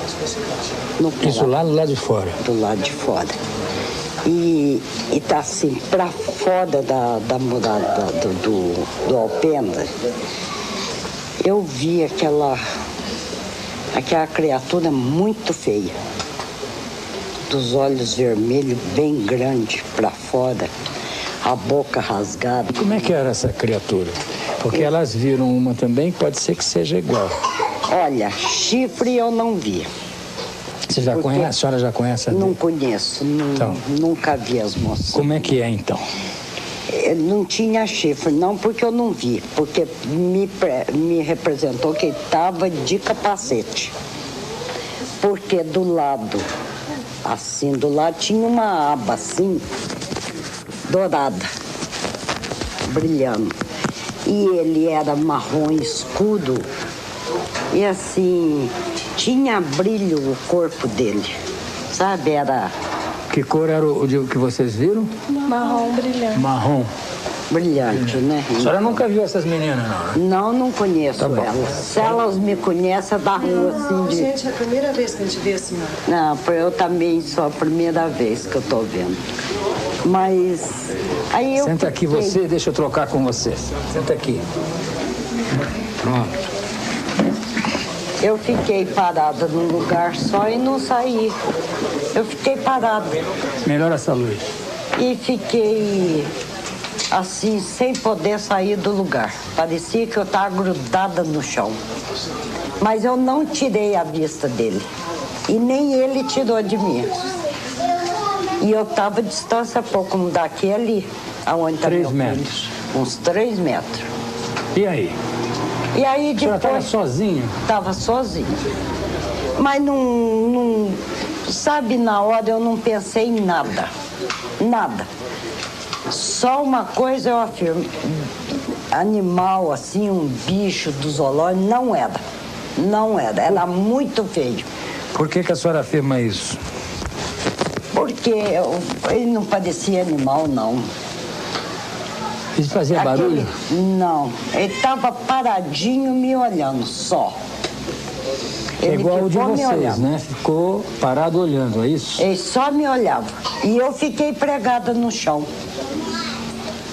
Isso lá do lado de fora? Do lado de fora. E tá assim, pra fora da muralha do alpendre, eu vi aquela criatura muito feia, dos olhos vermelhos bem grandes pra fora, a boca rasgada. Como é que era essa criatura? Porque elas viram uma também, pode ser que seja igual. Olha, chifre eu não vi. Você já conhece? A senhora já conhece? Não conheço, nunca vi as moças. Como é que é, então? Não tinha chifre, não, porque eu não vi. Porque me representou que estava de capacete. Porque do lado, assim, do lado tinha uma aba, assim, dourada, brilhando. E ele era marrom escuro e assim, tinha brilho o corpo dele, sabe? Era... Que cor era o que vocês viram? Marrom brilhante. Marrom. Brilhante, né? A senhora nunca viu essas meninas, não? Não conheço elas. Se elas me conhecem, é da rua, assim, de... Gente, é a primeira vez que a gente vê a senhora. Não, eu também sou a primeira vez que eu tô vendo. Mas... Aí eu Senta aqui fiquei... você, deixa eu trocar com você. Senta aqui. Pronto. Eu fiquei parada num lugar só e não saí. Eu fiquei parada. Melhora essa luz. E fiquei... assim, sem poder sair do lugar. Parecia que eu estava grudada no chão. Mas eu não tirei a vista dele. E nem ele tirou de mim. E eu estava a distância pouco daquele, aonde está meu filho. 3 metros. Uns 3 metros. E aí? E aí depois... A senhora estava sozinha? Estava sozinha. Mas não... Sabe, na hora eu não pensei em nada. Nada. Só uma coisa eu afirmo, animal assim, um bicho do zoológico, não era. Não era muito feio. Por que a senhora afirma isso? Porque ele não parecia animal, não. Ele fazia barulho? Não, ele estava paradinho me olhando, só. É igual o de vocês, né? Ficou parado olhando, é isso? Ele só me olhava. E eu fiquei pregada no chão.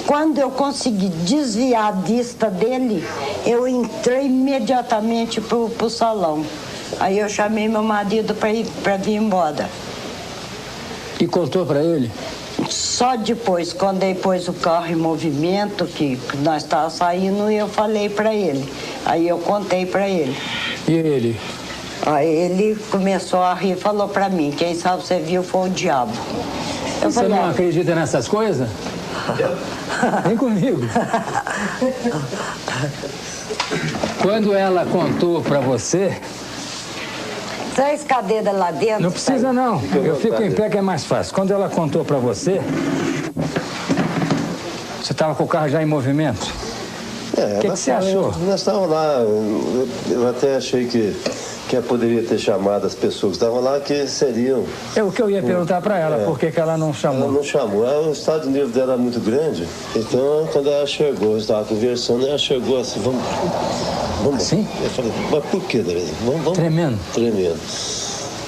Quando eu consegui desviar a vista dele, eu entrei imediatamente pro salão. Aí eu chamei meu marido para vir embora. E contou para ele? Só depois, quando ele pôs o carro em movimento, que nós estávamos saindo, eu falei para ele. Aí eu contei para ele. E ele? Aí ele começou a rir e falou para mim, quem sabe você viu foi o diabo. Você não acredita nessas coisas? Vem comigo. Quando ela contou para você... Traz cadeira lá dentro. Não precisa, não. Eu fico em pé que é mais fácil. Quando ela contou para você, você estava com o carro já em movimento? O que você achou? Nós estávamos lá, eu até achei que poderia ter chamado as pessoas que estavam lá, que seriam... É o que eu ia perguntar para ela, por que ela não chamou? Ela não chamou. O estado de nível dela era muito grande, então quando ela chegou, eu estava conversando, ela chegou assim, vamos... Assim? Eu falei, mas por que, Tereza? Vamos. Tremendo? Tremendo.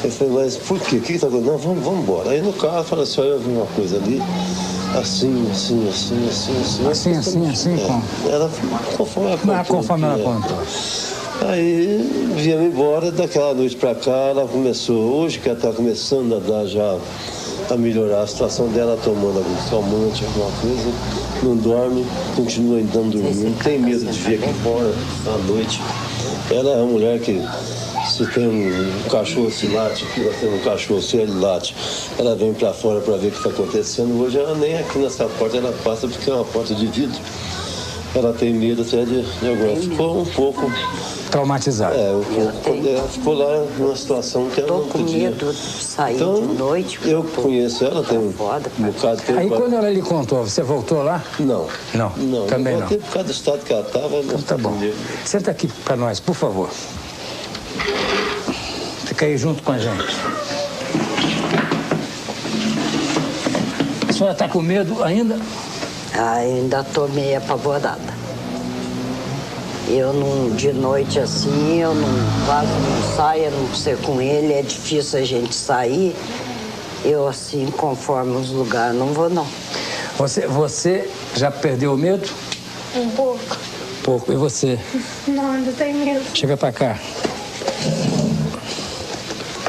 Eu falei, mas por quê? O que está acontecendo? Não, vamos embora. Aí no carro, ela falou assim, olha, eu vi uma coisa ali, assim. Como? Ela, conforme ela contou. Conforme ela contou. Aí viemos embora, daquela noite pra cá, ela começou, hoje que ela tá começando a dar já, a melhorar a situação dela, tomando algum calmante, alguma coisa, não dorme, continua andando dormindo, não tem medo de vir aqui fora à noite. Ela é uma mulher que, se tem um cachorro se late, aqui nós temos um cachorro, se ele late, ela vem pra fora pra ver o que está acontecendo. Hoje ela nem aqui nessa porta ela passa porque é uma porta de vidro. Ela tem medo até de agora. Ficou um pouco traumatizada. Ela ficou lá numa situação que ela não podia. Tô com medo de sair então, de noite. Eu conheço ela, tem um bocado de tempo. Aí quando ela lhe contou, você voltou lá? Não. Também não. Por causa do estado que ela estava. Então tá bom. Senta aqui para nós, por favor. Fica aí junto com a gente. A senhora está com medo ainda? Ainda estou meio apavorada. Eu não, de noite assim, eu não, quase não saio, a não ser com ele, é difícil a gente sair. Eu assim, conforme os lugares, não vou não. Você já perdeu o medo? Um pouco. Pouco. E você? Não, ainda tenho medo. Chega pra cá.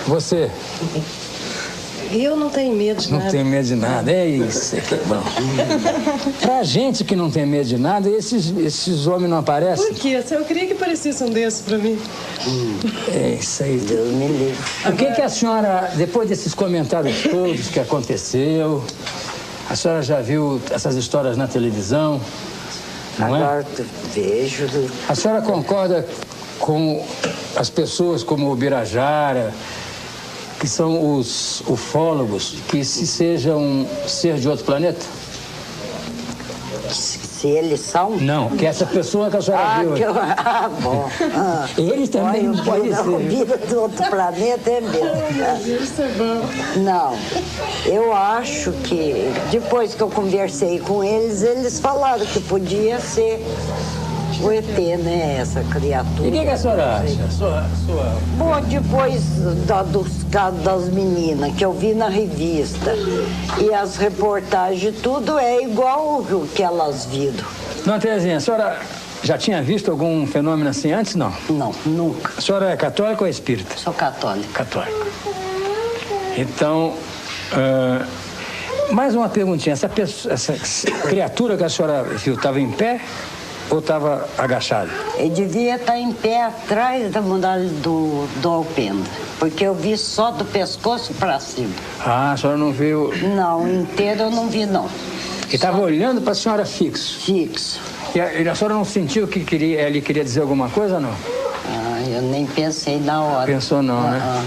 Você? Eu não tenho medo de nada. Não tenho medo de nada, é isso. É que é bom. Pra gente que não tem medo de nada, esses homens não aparecem? Por quê? Eu queria que parecesse um desses pra mim. É isso aí. Deus me livre. O que a senhora, depois desses comentários todos que aconteceu, a senhora já viu essas histórias na televisão? Não agora vejo. A senhora concorda com as pessoas como o Birajara, que são os ufólogos, que se seja um ser de outro planeta? Se eles são? Não, que essa pessoa que a senhora viu. Bom. Eles também não podem ser. Vida do outro planeta é mesmo. Não, eu acho que depois que eu conversei com eles, eles falaram que podia ser o ET, né? Essa criatura. E o que a senhora acha? Bom, depois dos casos das meninas, que eu vi na revista, e as reportagens, tudo é igual o que elas viram. Dona Terezinha, a senhora já tinha visto algum fenômeno assim antes, não? Não, nunca. A senhora é católica ou espírita? Sou católica. Católica. Então, mais uma perguntinha. Essa criatura que a senhora viu estava em pé ou estava agachada? Ele devia estar em pé atrás da muralha do alpendre, porque eu vi só do pescoço para cima. Ah, a senhora não viu? Não, inteiro eu não vi, não. Ele estava olhando para a senhora fixo? Fixo. E a senhora não sentiu que ele queria dizer alguma coisa ou não? Ah, eu nem pensei na hora. Pensou não, né?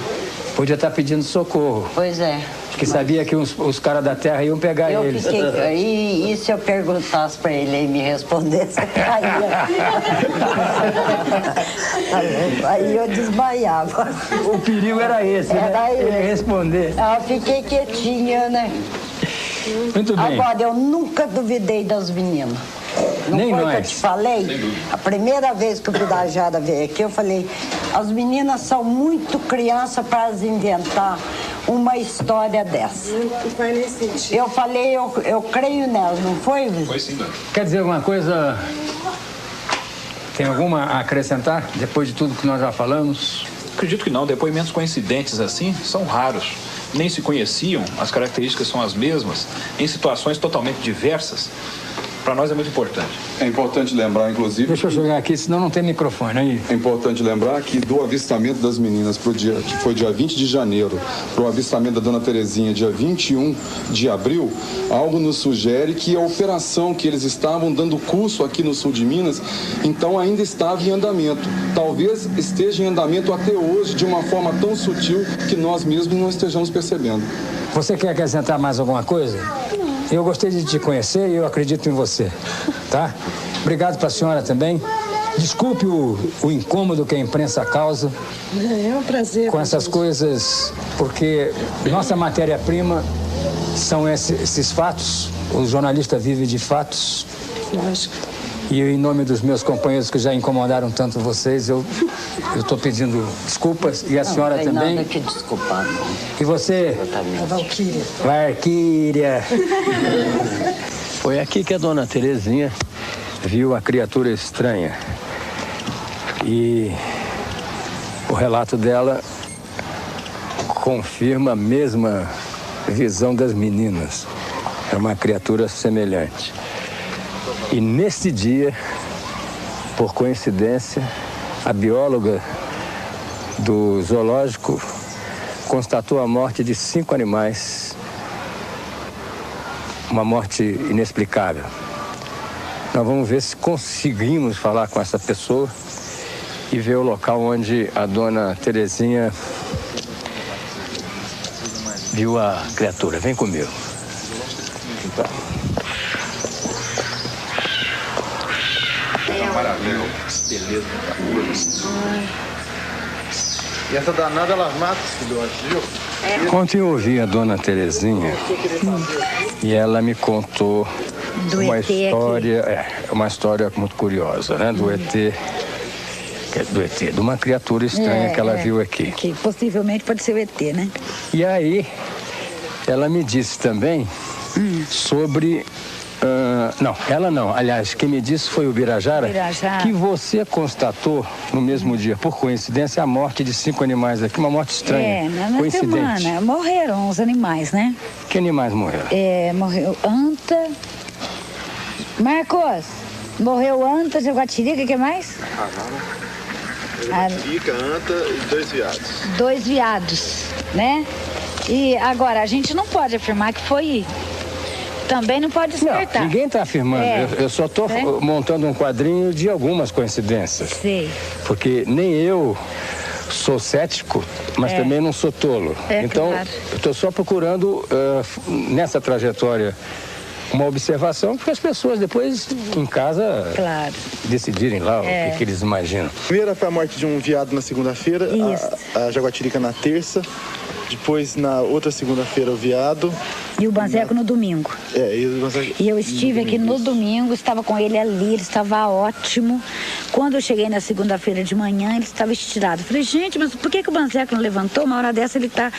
Podia estar pedindo socorro. Pois é. Que sabia que os caras da terra iam pegar ele. E se eu perguntasse para ele e me respondesse, aí eu desmaiava. O perigo era esse, né? Ele responder. Eu fiquei quietinha, né? Muito bem. Agora, eu nunca duvidei das meninas. Não Nem foi nós. que eu te falei? A primeira vez que o Birajara veio aqui, eu falei, as meninas são muito crianças para inventar uma história dessa. Não faz nem sentido. Eu falei, eu creio nelas, não foi? Foi sim, dona. Quer dizer alguma coisa? Tem alguma a acrescentar, depois de tudo que nós já falamos? Acredito que não. Depoimentos coincidentes assim são raros. Nem se conheciam, as características são as mesmas, em situações totalmente diversas. Para nós é muito importante. É importante lembrar, inclusive... Deixa eu jogar aqui, senão não tem microfone aí. É importante lembrar que do avistamento das meninas pro dia, que foi dia 20 de janeiro, para o avistamento da Dona Terezinha, dia 21 de abril, algo nos sugere que a operação que eles estavam dando curso aqui no sul de Minas, então ainda estava em andamento. Talvez esteja em andamento até hoje, de uma forma tão sutil que nós mesmos não estejamos percebendo. Você quer acrescentar mais alguma coisa? Eu gostei de te conhecer e eu acredito em você, tá? Obrigado para a senhora também. Desculpe o incômodo que a imprensa causa. É um prazer. Com essas coisas, porque nossa matéria-prima são esses fatos. O jornalista vive de fatos. Lógico. E em nome dos meus companheiros que já incomodaram tanto vocês, eu estou pedindo desculpas. E a senhora também. Não tem nada que desculpar, não. E você? A Valquíria. Valquíria. Foi aqui que a Dona Terezinha viu a criatura estranha. E o relato dela confirma a mesma visão das meninas. É uma criatura semelhante. E nesse dia, por coincidência, a bióloga do zoológico constatou a morte de 5 animais. Uma morte inexplicável. Nós vamos ver se conseguimos falar com essa pessoa e ver o local onde a Dona Terezinha viu a criatura. Vem comigo. Maravilha. Beleza. E essa danada, elas matam os filhotes, viu? Ontem eu ouvi a Dona Terezinha e ela me contou uma história muito curiosa, né? Do ET, de uma criatura estranha que ela viu aqui. Que possivelmente pode ser o ET, né? E aí, ela me disse também sobre... não, ela não. Aliás, quem me disse foi o Birajara, que você constatou no mesmo dia, por coincidência, a morte de 5 animais aqui, uma morte estranha. Na semana morreram os animais, né? Que animais morreram? Morreu anta. Marcos, morreu anta, jaguatirica, o que mais? Jaguatirica, anta e 2 viados. 2 viados, né? E agora, a gente não pode afirmar que foi... Também não pode descartar. Não, ninguém está afirmando. Eu só estou montando um quadrinho de algumas coincidências. Sim. Porque nem eu sou cético, mas também não sou tolo. Então, eu estou só procurando, nessa trajetória uma observação para as pessoas depois em casa decidirem lá o que eles imaginam. Primeira foi a morte de um veado na segunda-feira, a jaguatirica na terça, depois na outra segunda-feira o veado. E o Banzeco no domingo. E eu estive aqui no domingo, estava com ele ali, ele estava ótimo. Quando eu cheguei na segunda-feira de manhã, ele estava estirado. Falei, gente, mas por que o Banzeco não levantou? Uma hora dessa ele está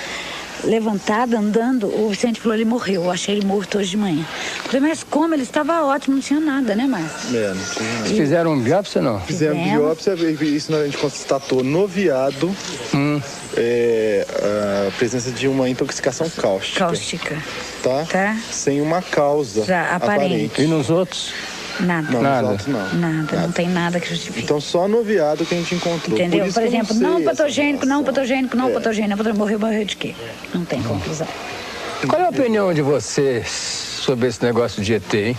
levantado, andando. O Vicente falou, ele morreu. Eu achei ele morto hoje de manhã. Falei, mas como? Ele estava ótimo, não tinha nada, né, Márcio? Não tinha nada. Fizeram biópsia ou não? Fizemos biópsia, isso a gente constatou no veado a presença de uma intoxicação cáustica. Tá? Sem uma causa aparente. E nos outros? Nada. Não, nos outros não. Nada, não tem nada que justifique. Então só no veado que a gente encontrou. Entendeu? Por exemplo, não patogênico, não patogênico. Morreu de quê? Não tem conclusão. Qual é a opinião de vocês sobre esse negócio de ET, hein?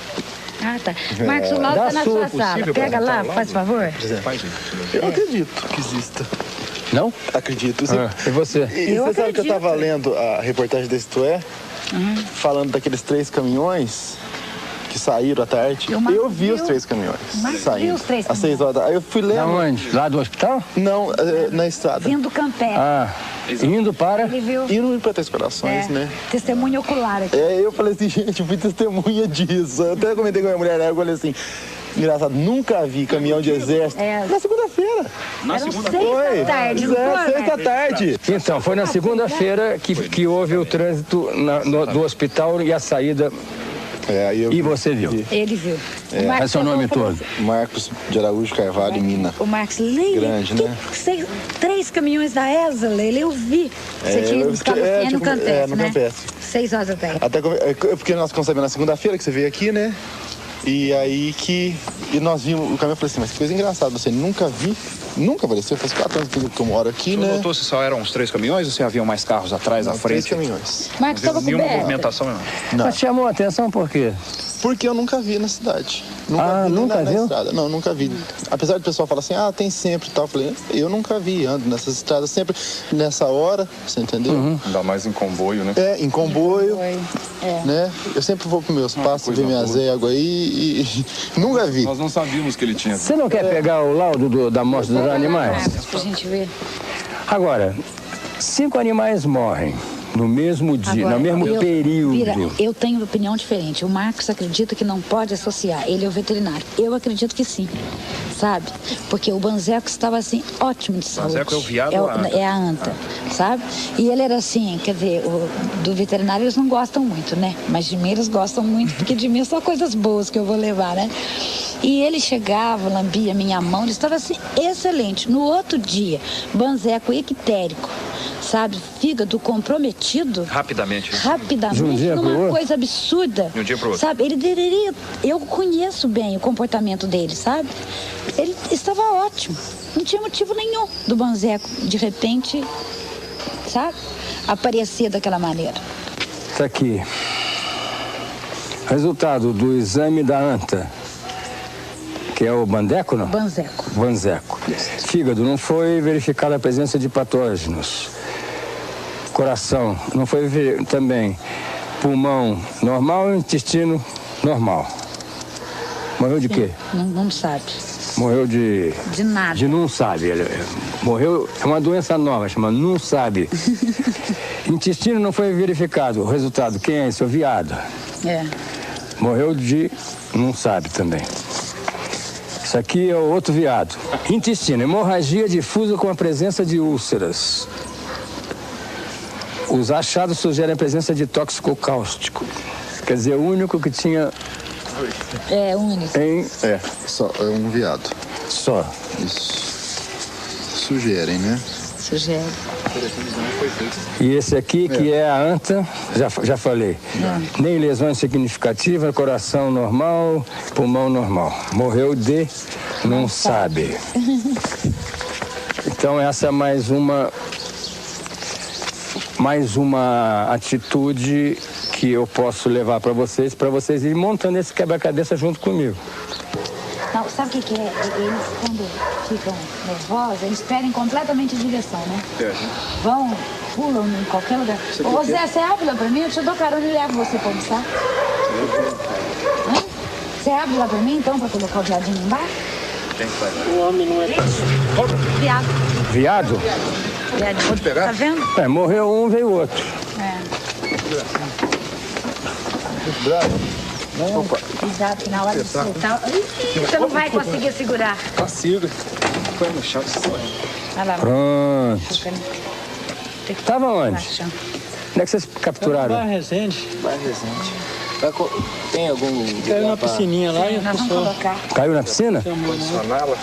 Ah, tá. Marcos, o laudo está na sua sala. Pega lá, faz favor. Eu acredito que exista. Não? Acredito. E você? E você sabe que eu estava lendo a reportagem da Isto É, falando daqueles 3 caminhões que saíram à tarde. Eu vi os 3 caminhões saindo às 6 horas da tarde. Aí eu fui lendo. Aonde? Lá do hospital? Não, na estrada. Vindo do Campé. Indo para? Indo para Três Corações, né? Testemunha ocular aqui. Eu falei assim, gente, eu fui testemunha disso. Eu até comentei com a minha mulher, eu falei assim, engraçado, nunca vi caminhão de exército. Na segunda-feira. Na segunda-feira? 6 da tarde, não foi? 6 da tarde. Então, foi na segunda-feira que houve o trânsito do hospital e a saída. E você viu? Ele viu. É seu nome todo? Marcos de Araújo Carvalho, Mina. O Marcos, lembra? Grande, né? 3 caminhões da ESA, Leila, eu vi. Você tinha ido buscar você no Campestre, no né? Campestre. 6 horas da tarde. Até porque nós ficamos sabendo na segunda-feira que você veio aqui, né? E aí e nós vimos o caminhão, eu falei assim, mas que coisa engraçada, você nunca apareceu, faz 4 anos que eu moro aqui, né? Você notou se só eram os 3 caminhões ou se havia mais carros atrás, à frente? 3 caminhões. Marcos, estava com nenhuma movimentação, não. Mas chamou a atenção por quê? Porque eu nunca vi na cidade. Nunca viu? Na estrada. Não, nunca vi. Apesar do pessoal falar assim, tem sempre e tal. Eu falei, eu nunca vi, ando nessas estradas sempre nessa hora, você entendeu? Ainda mais em comboio, né? Em comboio, né? Eu sempre vou pros meus passos, ver minhas éguas aí e nunca vi. Nós não sabíamos que ele tinha. Você não quer pegar o laudo da morte dos animais? Pra gente ver. Agora, 5 animais morrem no mesmo dia, no mesmo período. Eu tenho opinião diferente. O Marcos acredita que não pode associar. Ele é o veterinário. Eu acredito que sim. Sabe? Porque o Banzeco estava assim, ótimo de saúde. Banzeco é o veado ou a anta? É a anta, sabe? E ele era assim, quer dizer, do veterinário eles não gostam muito, né? Mas de mim eles gostam muito, porque de mim é só coisas boas que eu vou levar, né? E ele chegava, lambia minha mão, ele estava assim, excelente. No outro dia, Banzeco ictérico, sabe? Fígado comprometido. Rapidamente. De um dia numa coisa absurda. De um dia pro outro. Sabe? Ele deveria... Eu conheço bem o comportamento dele, sabe? Ele estava ótimo. Não tinha motivo nenhum do Banzeco, de repente, sabe? Aparecer daquela maneira. Isso aqui. Resultado do exame da anta. Que é o Bandeco, não? Banzeco. Fígado, não foi verificada a presença de patógenos. Coração, não foi também. Pulmão normal, intestino normal. Morreu de quê? Não sabe. Morreu de... De nada. De não sabe. Ele morreu, é uma doença nova, chama não sabe. Intestino não foi verificado. O resultado, quem é esse? O veado. Morreu de não sabe também. Isso aqui é o outro veado. Intestino, hemorragia difusa com a presença de úlceras. Os achados sugerem a presença de tóxico cáustico. Quer dizer, o único que tinha... único. Só é um veado. Só. Isso. Sugerem, né? Sugerem. E esse aqui, que é a anta, já falei. Nem lesões significativas, coração normal, pulmão normal. Morreu de não sabe. Então essa é mais uma atitude que eu posso levar para vocês irem montando esse quebra-cabeça junto comigo. Não, sabe o que é? Eles, quando ficam nervosos, eles perdem completamente a direção, né? Pulam em qualquer lugar. Ô, Zé, você abre lá pra mim? Eu te dou carona e levo você pra almoçar. Você abre lá pra mim, então, pra colocar o viadinho embaixo? Quem que vai? O homem não é... Viado. Viado? Viadinho. Pode pegar? Tá vendo? É, morreu um, veio o outro. Opa. Exato, na hora de soltar. Você não vai conseguir segurar. Consigo. Foi no chão. Olha lá. Pronto. Tava onde? Baixão. Onde é que vocês capturaram? Barra Resende. Barra Resende. Tem algum... Caiu na piscininha lá e nós vamos colocar. Caiu na piscina? Sanala.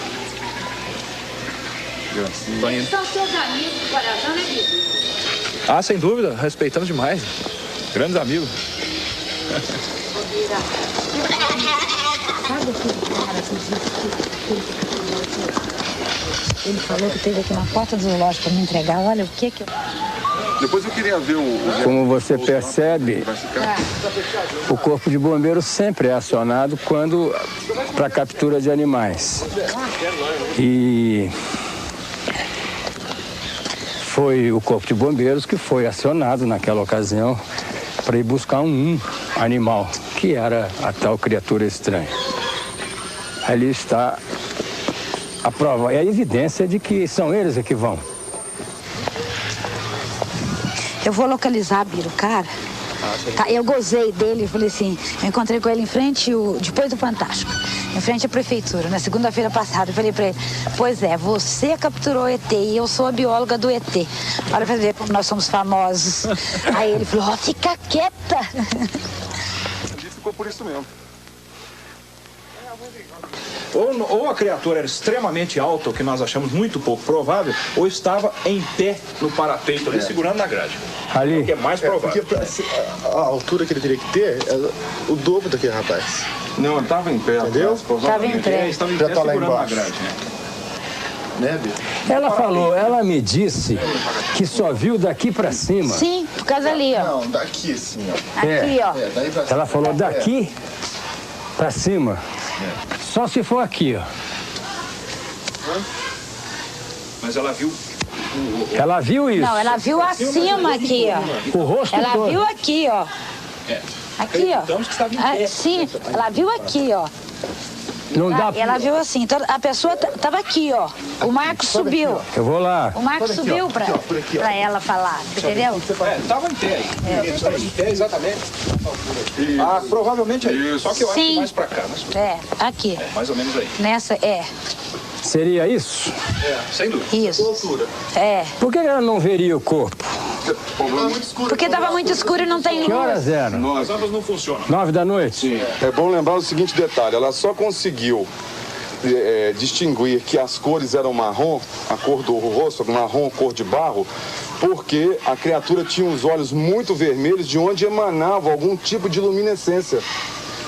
São seus amigos do coração, né, Guido? Ah, sem dúvida, respeitamos demais. Grandes amigos. Sabe aquele cara que disse que ele falou que teve aqui na porta do zoológico para me entregar? Olha, o que que eu... Depois eu queria ver o... Como você percebe, o Corpo de Bombeiros sempre é acionado quando para captura de animais. E foi o Corpo de Bombeiros que foi acionado naquela ocasião para ir buscar um animal, que era a tal criatura estranha. Ali está a prova, é a evidência de que são eles que vão. Eu vou localizar, Biro, o cara. Tá, eu gozei dele, falei assim, eu encontrei com ele em frente, depois do Fantástico, em frente à prefeitura, na segunda-feira passada. Eu falei pra ele, pois é, você capturou o ET e eu sou a bióloga do ET. Olha pra ver como nós somos famosos. Aí ele falou, fica quieta. Ali ficou por isso mesmo. Ou a criatura era extremamente alta, o que nós achamos muito pouco provável, ou estava em pé no parapeito ali, segurando na grade. Ali. O que é mais provável. Porque a altura que ele teria que ter é o dobro daquele rapaz. Não, ele estava em pé. Entendeu? Estava em pé. Estava em Já pé tá lá segurando na embaixo. grade, né? Né, Bia? Ela falou, ela me disse que só viu daqui para cima. Sim, por causa ali, ó. Não, daqui assim, ó. Aqui, ó. Daí pra Ela falou daqui para cima. Só se for aqui, ó. Mas ela viu... Ela viu isso. Não, ela viu acima aqui, ó. O rosto Ela todo. viu aqui, ó. Aqui, ó. Acreditamos que estava em pé. Sim, ela viu aqui, ó. Não dá. Ela viu assim, então a pessoa tava aqui, ó. O Marcos subiu. Eu vou lá. O Marcos subiu pra ela falar, entendeu? Estava em pé aí. Estava em pé, exatamente. Ah, provavelmente aí. Só que eu acho que Sim. mais pra cá. Mas... É, aqui. mais ou menos aí. Nessa, Seria isso? Sem dúvida. Isso. É. Por que ela não veria o corpo? Porque tava muito escuro e não tem Que luz. horas eram? As ambas não funcionam. 9 da noite? Sim. É bom lembrar o seguinte detalhe, ela só conseguiu distinguir que as cores eram marrom, a cor do rosto, marrom, cor de barro, porque a criatura tinha os olhos muito vermelhos de onde emanava algum tipo de luminescência.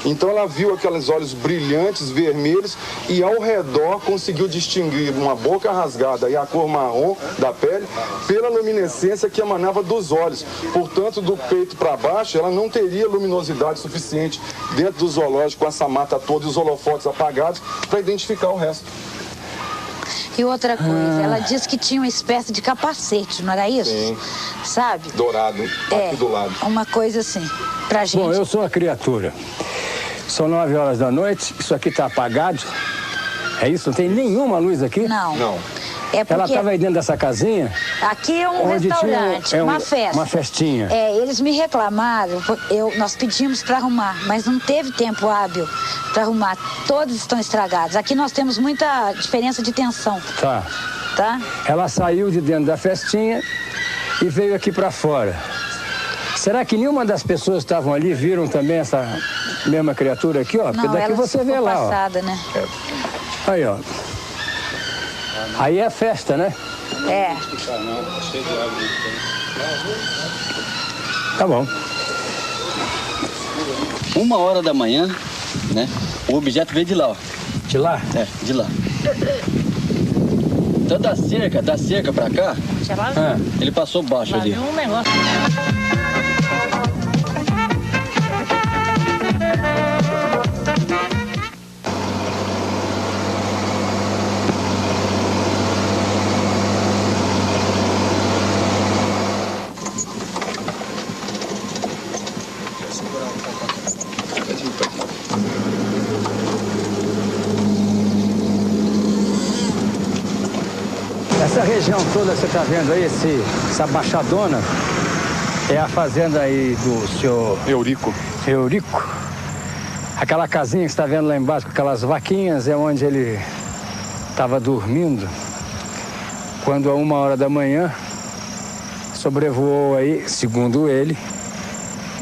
Então ela viu aqueles olhos brilhantes, vermelhos, e ao redor conseguiu distinguir uma boca rasgada e a cor marrom da pele pela luminescência que emanava dos olhos. Portanto, do peito para baixo, ela não teria luminosidade suficiente dentro do zoológico, com essa mata toda e os holofotes apagados, para identificar o resto. E outra coisa, ela disse que tinha uma espécie de capacete, não era isso? Sim. Sabe? Dourado, aqui do lado. Uma coisa assim, pra gente. Bom, eu sou a criatura. São 9 horas da noite, isso aqui está apagado. É isso? Não tem nenhuma luz aqui? Não. Não. É porque Ela estava aí dentro dessa casinha? aqui é um onde restaurante, tinha, uma festa. Uma festinha. É, eles me reclamaram, nós pedimos para arrumar, mas não teve tempo hábil para arrumar. Todos estão estragados. Aqui nós temos muita diferença de tensão. Tá. Tá? Ela saiu de dentro da festinha e veio aqui para fora. Será que nenhuma das pessoas que estavam ali viram também essa mesma criatura aqui, ó? Porque Não, daqui ela você vê ficou lá, passada, né? ó. Aí, ó. Aí é festa, né? É. Tá bom. 1h da manhã, né? O objeto veio de lá, ó. De lá? É, de lá. Então da cerca pra cá, ele passou baixo ali. Um negócio. Essa região toda que você está vendo aí, essa baixadona, é a fazenda aí do senhor Eurico. Eurico. Aquela casinha que você está vendo lá embaixo com aquelas vaquinhas é onde ele estava dormindo. Quando a 1h da manhã sobrevoou aí, segundo ele,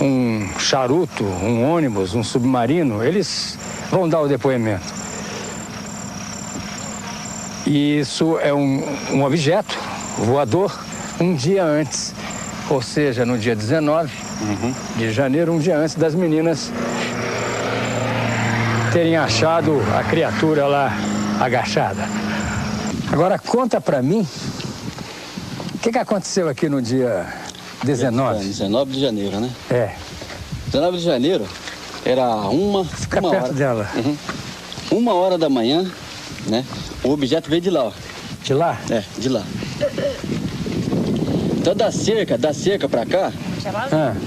um charuto, um ônibus, um submarino. Eles vão dar o depoimento. E isso é um objeto voador um dia antes, ou seja, no dia 19 de janeiro, um dia antes das meninas terem achado a criatura lá agachada. Agora conta pra mim o que aconteceu aqui no dia 19. 19 de janeiro, né? É. 19 de janeiro era Fica perto hora. dela. 1h da manhã, né? O objeto veio de lá, ó. De lá? É, de lá. Então da cerca pra cá,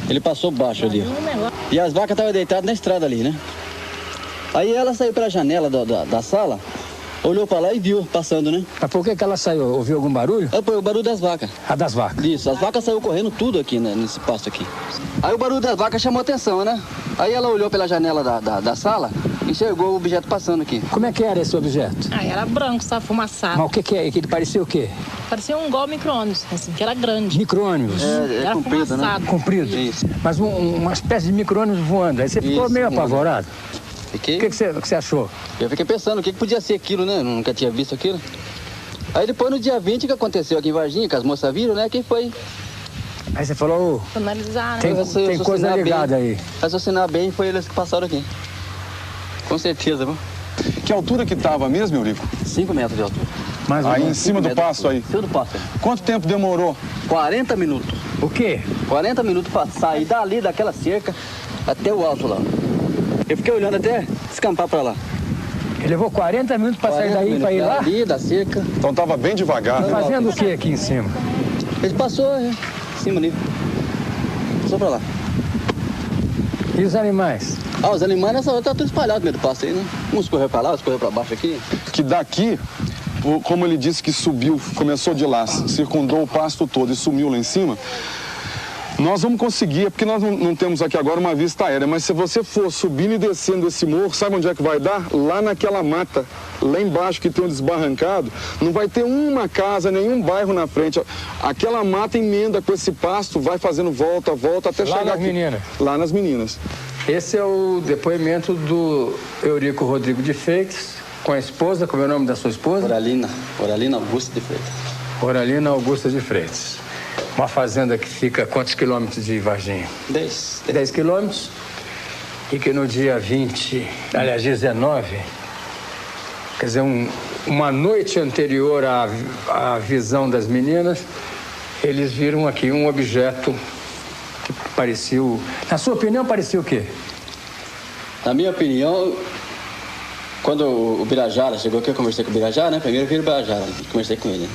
ele passou baixo ali, ó. E as vacas estavam deitadas na estrada ali, né? Aí ela saiu pela janela da sala, olhou pra lá e viu passando, né? Mas por que ela saiu? Ouviu algum barulho? Foi o barulho das vacas. A das vacas? Isso, as vacas saíram correndo tudo aqui, né, nesse pasto aqui. Aí o barulho das vacas chamou atenção, né? Aí ela olhou pela janela da sala e enxergou o objeto passando aqui. Como é que era esse objeto? Era branco, sabe, fumaçado. Mas o que é? Que ele parecia o quê? Parecia um igual micro-ônibus, assim, que era grande. Micro-ônibus? É comprido, né? Comprido? Isso. Mas uma espécie de micro-ônibus voando. Aí você ficou meio apavorado? Fiquei. O que você achou? Eu fiquei pensando o que podia ser aquilo, né? Eu nunca tinha visto aquilo. Aí depois no dia 20 que aconteceu aqui em Varginha, que as moças viram, né? Que foi. Aí você falou, analisar, né? Tem coisa ligada aí. Raciocinar bem, foi eles que passaram aqui. Com certeza, viu? Que altura que estava mesmo, Eurico? 5 metros de altura. Mais aí em cima do pasto aí? Em cima do pasto. Quanto tempo demorou? 40 minutos. O quê? 40 minutos para sair dali, daquela cerca, até o alto lá. Eu fiquei olhando até descampar para lá. Ele levou 40 minutos para sair daí para ir lá? Dali, da cerca. Então tava bem devagar. Tá fazendo o que aqui em cima? Ele passou em cima ali. Passou para lá. E os animais? Os animais nessa hora tá tudo espalhado no meio do pasto aí, né? Uns correu para lá, outros correu para baixo aqui. Que daqui, como ele disse que subiu, começou de lá, circundou o pasto todo e sumiu lá em cima, nós vamos conseguir, porque nós não temos aqui agora uma vista aérea, mas se você for subindo e descendo esse morro, sabe onde é que vai dar? Lá naquela mata, lá embaixo que tem um desbarrancado, não vai ter uma casa, nenhum bairro na frente. Aquela mata emenda com esse pasto, vai fazendo volta até chegar aqui. Lá nas meninas? Lá nas meninas. Esse é o depoimento do Eurico Rodrigo de Freitas, com a esposa, como é o nome da sua esposa? Oralina Augusta de Freitas. Oralina Augusta de Freitas. Uma fazenda que fica a quantos quilômetros de Varginha? 10 quilômetros. E que no dia 19, quer dizer, uma noite anterior à visão das meninas, eles viram aqui um objeto que parecia... Na sua opinião, parecia o quê? Na minha opinião, quando o Birajara chegou aqui, eu conversei com o Birajara, né? Primeiro eu vi o Birajara, conversei com ele.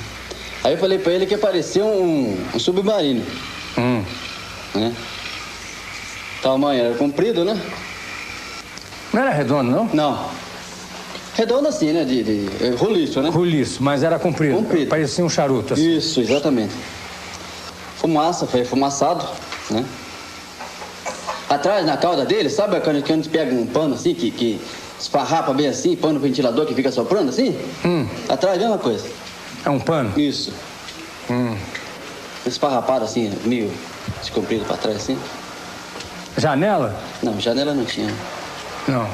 Aí eu falei pra ele que parecia um submarino. Né? Tamanho era comprido, né? Não era redondo, não? Não. Redondo assim, né? De roliço, né? Roliço, mas era comprido. Comprido. Parecia um charuto, assim. Isso, exatamente. Foi fumaçado, né? Atrás, na cauda dele, sabe quando a gente pega um pano assim, que esfarrapa bem assim, põe no ventilador que fica soprando assim? Atrás, a mesma coisa. É um pano? Isso. Esfarrapado assim, meio descomprido pra trás assim. Janela? Não, janela não tinha. Não.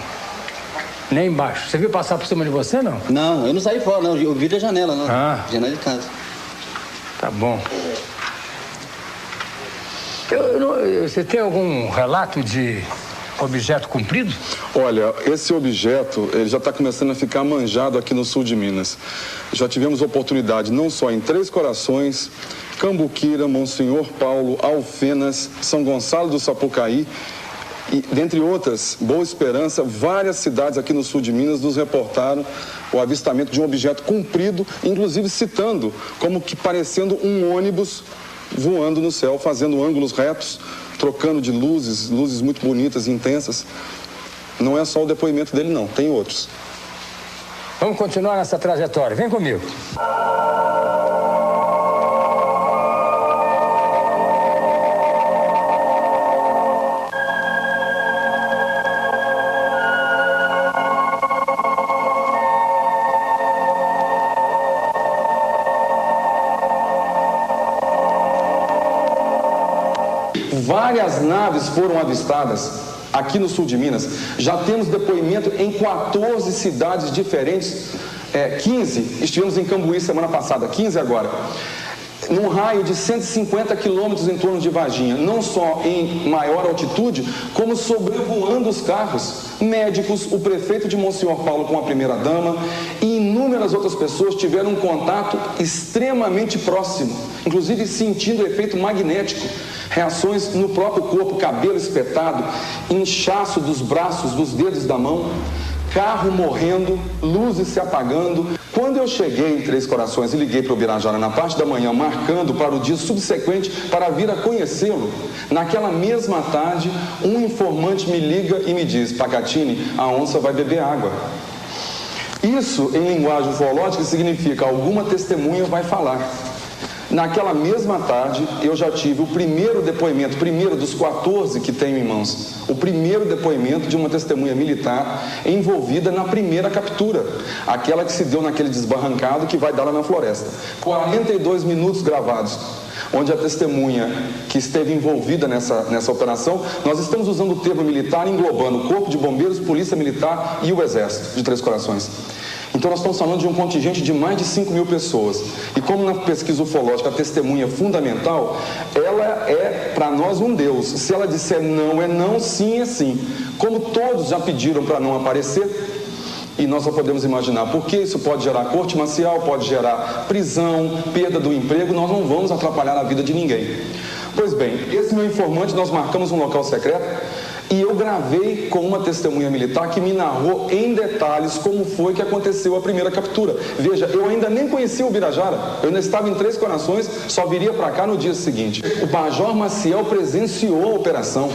Nem embaixo. Você viu passar por cima de você, não? Não, eu não saí fora, não. Eu vi da janela, não. Janela de casa. Tá bom. Você tem algum relato de objeto comprido? Olha, esse objeto, ele já está começando a ficar manjado aqui no sul de Minas. Já tivemos oportunidade não só em Três Corações, Cambuquira, Monsenhor Paulo, Alfenas, São Gonçalo do Sapucaí, e, dentre outras, Boa Esperança, várias cidades aqui no sul de Minas nos reportaram o avistamento de um objeto comprido, inclusive citando como que parecendo um ônibus voando no céu, fazendo ângulos retos, trocando de luzes muito bonitas e intensas. Não é só o depoimento dele, não, tem outros. Vamos continuar nessa trajetória. Vem comigo. várias naves foram avistadas aqui no sul de Minas. Já temos depoimento em 14 cidades diferentes. 15, estivemos em Cambuí semana passada, 15 agora. Num raio de 150 quilômetros em torno de Varginha, não só em maior altitude, como sobrevoando os carros. Médicos, o prefeito de Monsenhor Paulo com a primeira-dama e inúmeras outras pessoas tiveram um contato extremamente próximo, inclusive sentindo o efeito magnético, reações no próprio corpo, cabelo espetado, inchaço dos braços, dos dedos da mão, carro morrendo, luzes se apagando. Quando eu cheguei em Três Corações e liguei para o Birajara na parte da manhã, marcando para o dia subsequente para vir a conhecê-lo, naquela mesma tarde, um informante me liga e me diz: Pacatini, a onça vai beber água. Isso, em linguagem ufológica, significa alguma testemunha vai falar. Naquela mesma tarde, eu já tive o primeiro depoimento, primeiro dos 14 que tenho em mãos, o primeiro depoimento de uma testemunha militar envolvida na primeira captura, aquela que se deu naquele desbarrancado que vai dar lá na floresta. 42 minutos gravados, onde a testemunha que esteve envolvida nessa operação, nós estamos usando o termo militar englobando o Corpo de Bombeiros, Polícia Militar e o Exército de Três Corações. Então nós estamos falando de um contingente de mais de 5 mil pessoas. E como na pesquisa ufológica a testemunha é fundamental, ela é para nós um Deus. Se ela disser não, é não, sim, é sim. Como todos já pediram para não aparecer, e nós só podemos imaginar porque isso pode gerar corte marcial, pode gerar prisão, perda do emprego, nós não vamos atrapalhar a vida de ninguém. Pois bem, esse meu informante, nós marcamos um local secreto, e eu gravei com uma testemunha militar que me narrou em detalhes como foi que aconteceu a primeira captura. Veja, eu ainda nem conhecia o Birajara, eu ainda estava em Três Corações, só viria para cá no dia seguinte. O Major Maciel presenciou a operação.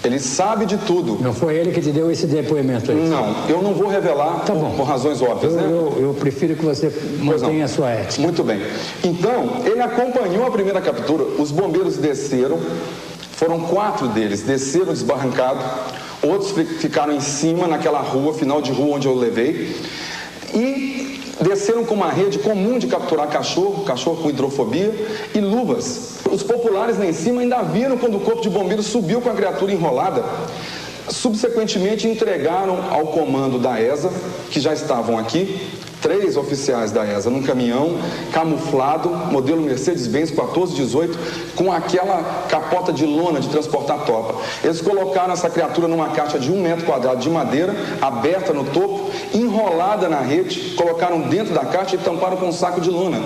Ele sabe de tudo. Não foi ele que te deu esse depoimento aí? Não, eu não vou revelar por razões óbvias, né? Eu prefiro que você mantenha a sua ética. Muito bem. Então, ele acompanhou a primeira captura, os bombeiros desceram, foram 4 deles, desceram desbarrancado, outros ficaram em cima, naquela rua, final de rua onde eu levei, e desceram com uma rede comum de capturar cachorro com hidrofobia e luvas. Os populares lá em cima ainda viram quando o Corpo de Bombeiros subiu com a criatura enrolada. Subsequentemente entregaram ao comando da ESA, que já estavam aqui, 3 oficiais da ESA num caminhão camuflado, modelo Mercedes-Benz 1418, com aquela capota de lona de transportar tropa. Eles colocaram essa criatura numa caixa de 1 metro quadrado de madeira, aberta no topo, enrolada na rede, colocaram dentro da caixa e tamparam com um saco de lona.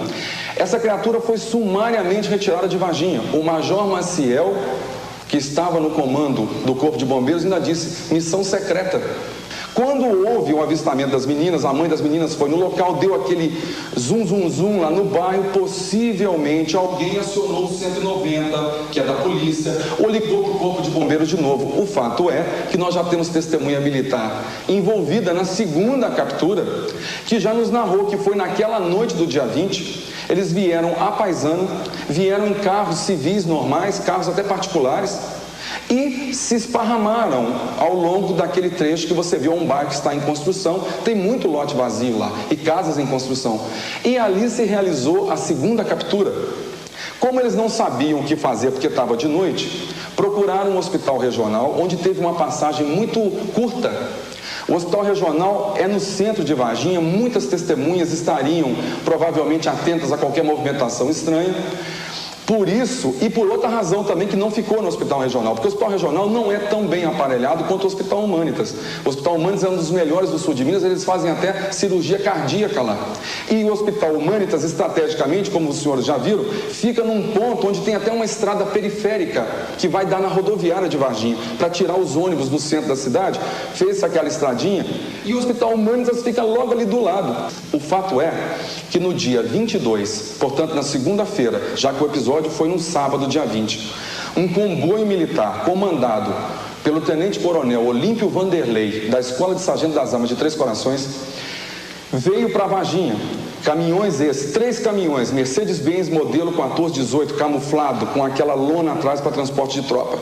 Essa criatura foi sumariamente retirada de Varginha. O Major Maciel, que estava no comando do Corpo de Bombeiros, ainda disse: missão secreta. Quando houve o avistamento das meninas, a mãe das meninas foi no local, deu aquele zum lá no bairro, possivelmente alguém acionou o 190, que é da polícia, ou ligou para o Corpo de Bombeiros de novo. O fato é que nós já temos testemunha militar envolvida na segunda captura, que já nos narrou que foi naquela noite do dia 20, eles vieram a paisano, vieram em carros civis normais, carros até particulares, e se esparramaram ao longo daquele trecho que você viu, um bairro que está em construção, tem muito lote vazio lá e casas em construção. E ali se realizou a segunda captura. Como eles não sabiam o que fazer porque estava de noite, procuraram um hospital regional onde teve uma passagem muito curta. O hospital regional é no centro de Varginha, muitas testemunhas estariam provavelmente atentas a qualquer movimentação estranha. Por isso, e por outra razão também, que não ficou no hospital regional, porque o hospital regional não é tão bem aparelhado quanto o Hospital Humanitas. O Hospital Humanitas é um dos melhores do sul de Minas, eles fazem até cirurgia cardíaca lá. E o Hospital Humanitas, estrategicamente, como os senhores já viram, fica num ponto onde tem até uma estrada periférica que vai dar na rodoviária de Varginha, para tirar os ônibus do centro da cidade, fez aquela estradinha, e o Hospital Humanitas fica logo ali do lado. O fato é que no dia 22, portanto na segunda-feira, já que o episódio foi no sábado, dia 20, um comboio militar comandado pelo tenente-coronel Olímpio Vanderlei, da Escola de Sargento das Armas de Três Corações, veio para Varginha. Caminhões esses, 3 caminhões, Mercedes-Benz modelo 1418, camuflado, com aquela lona atrás para transporte de tropa.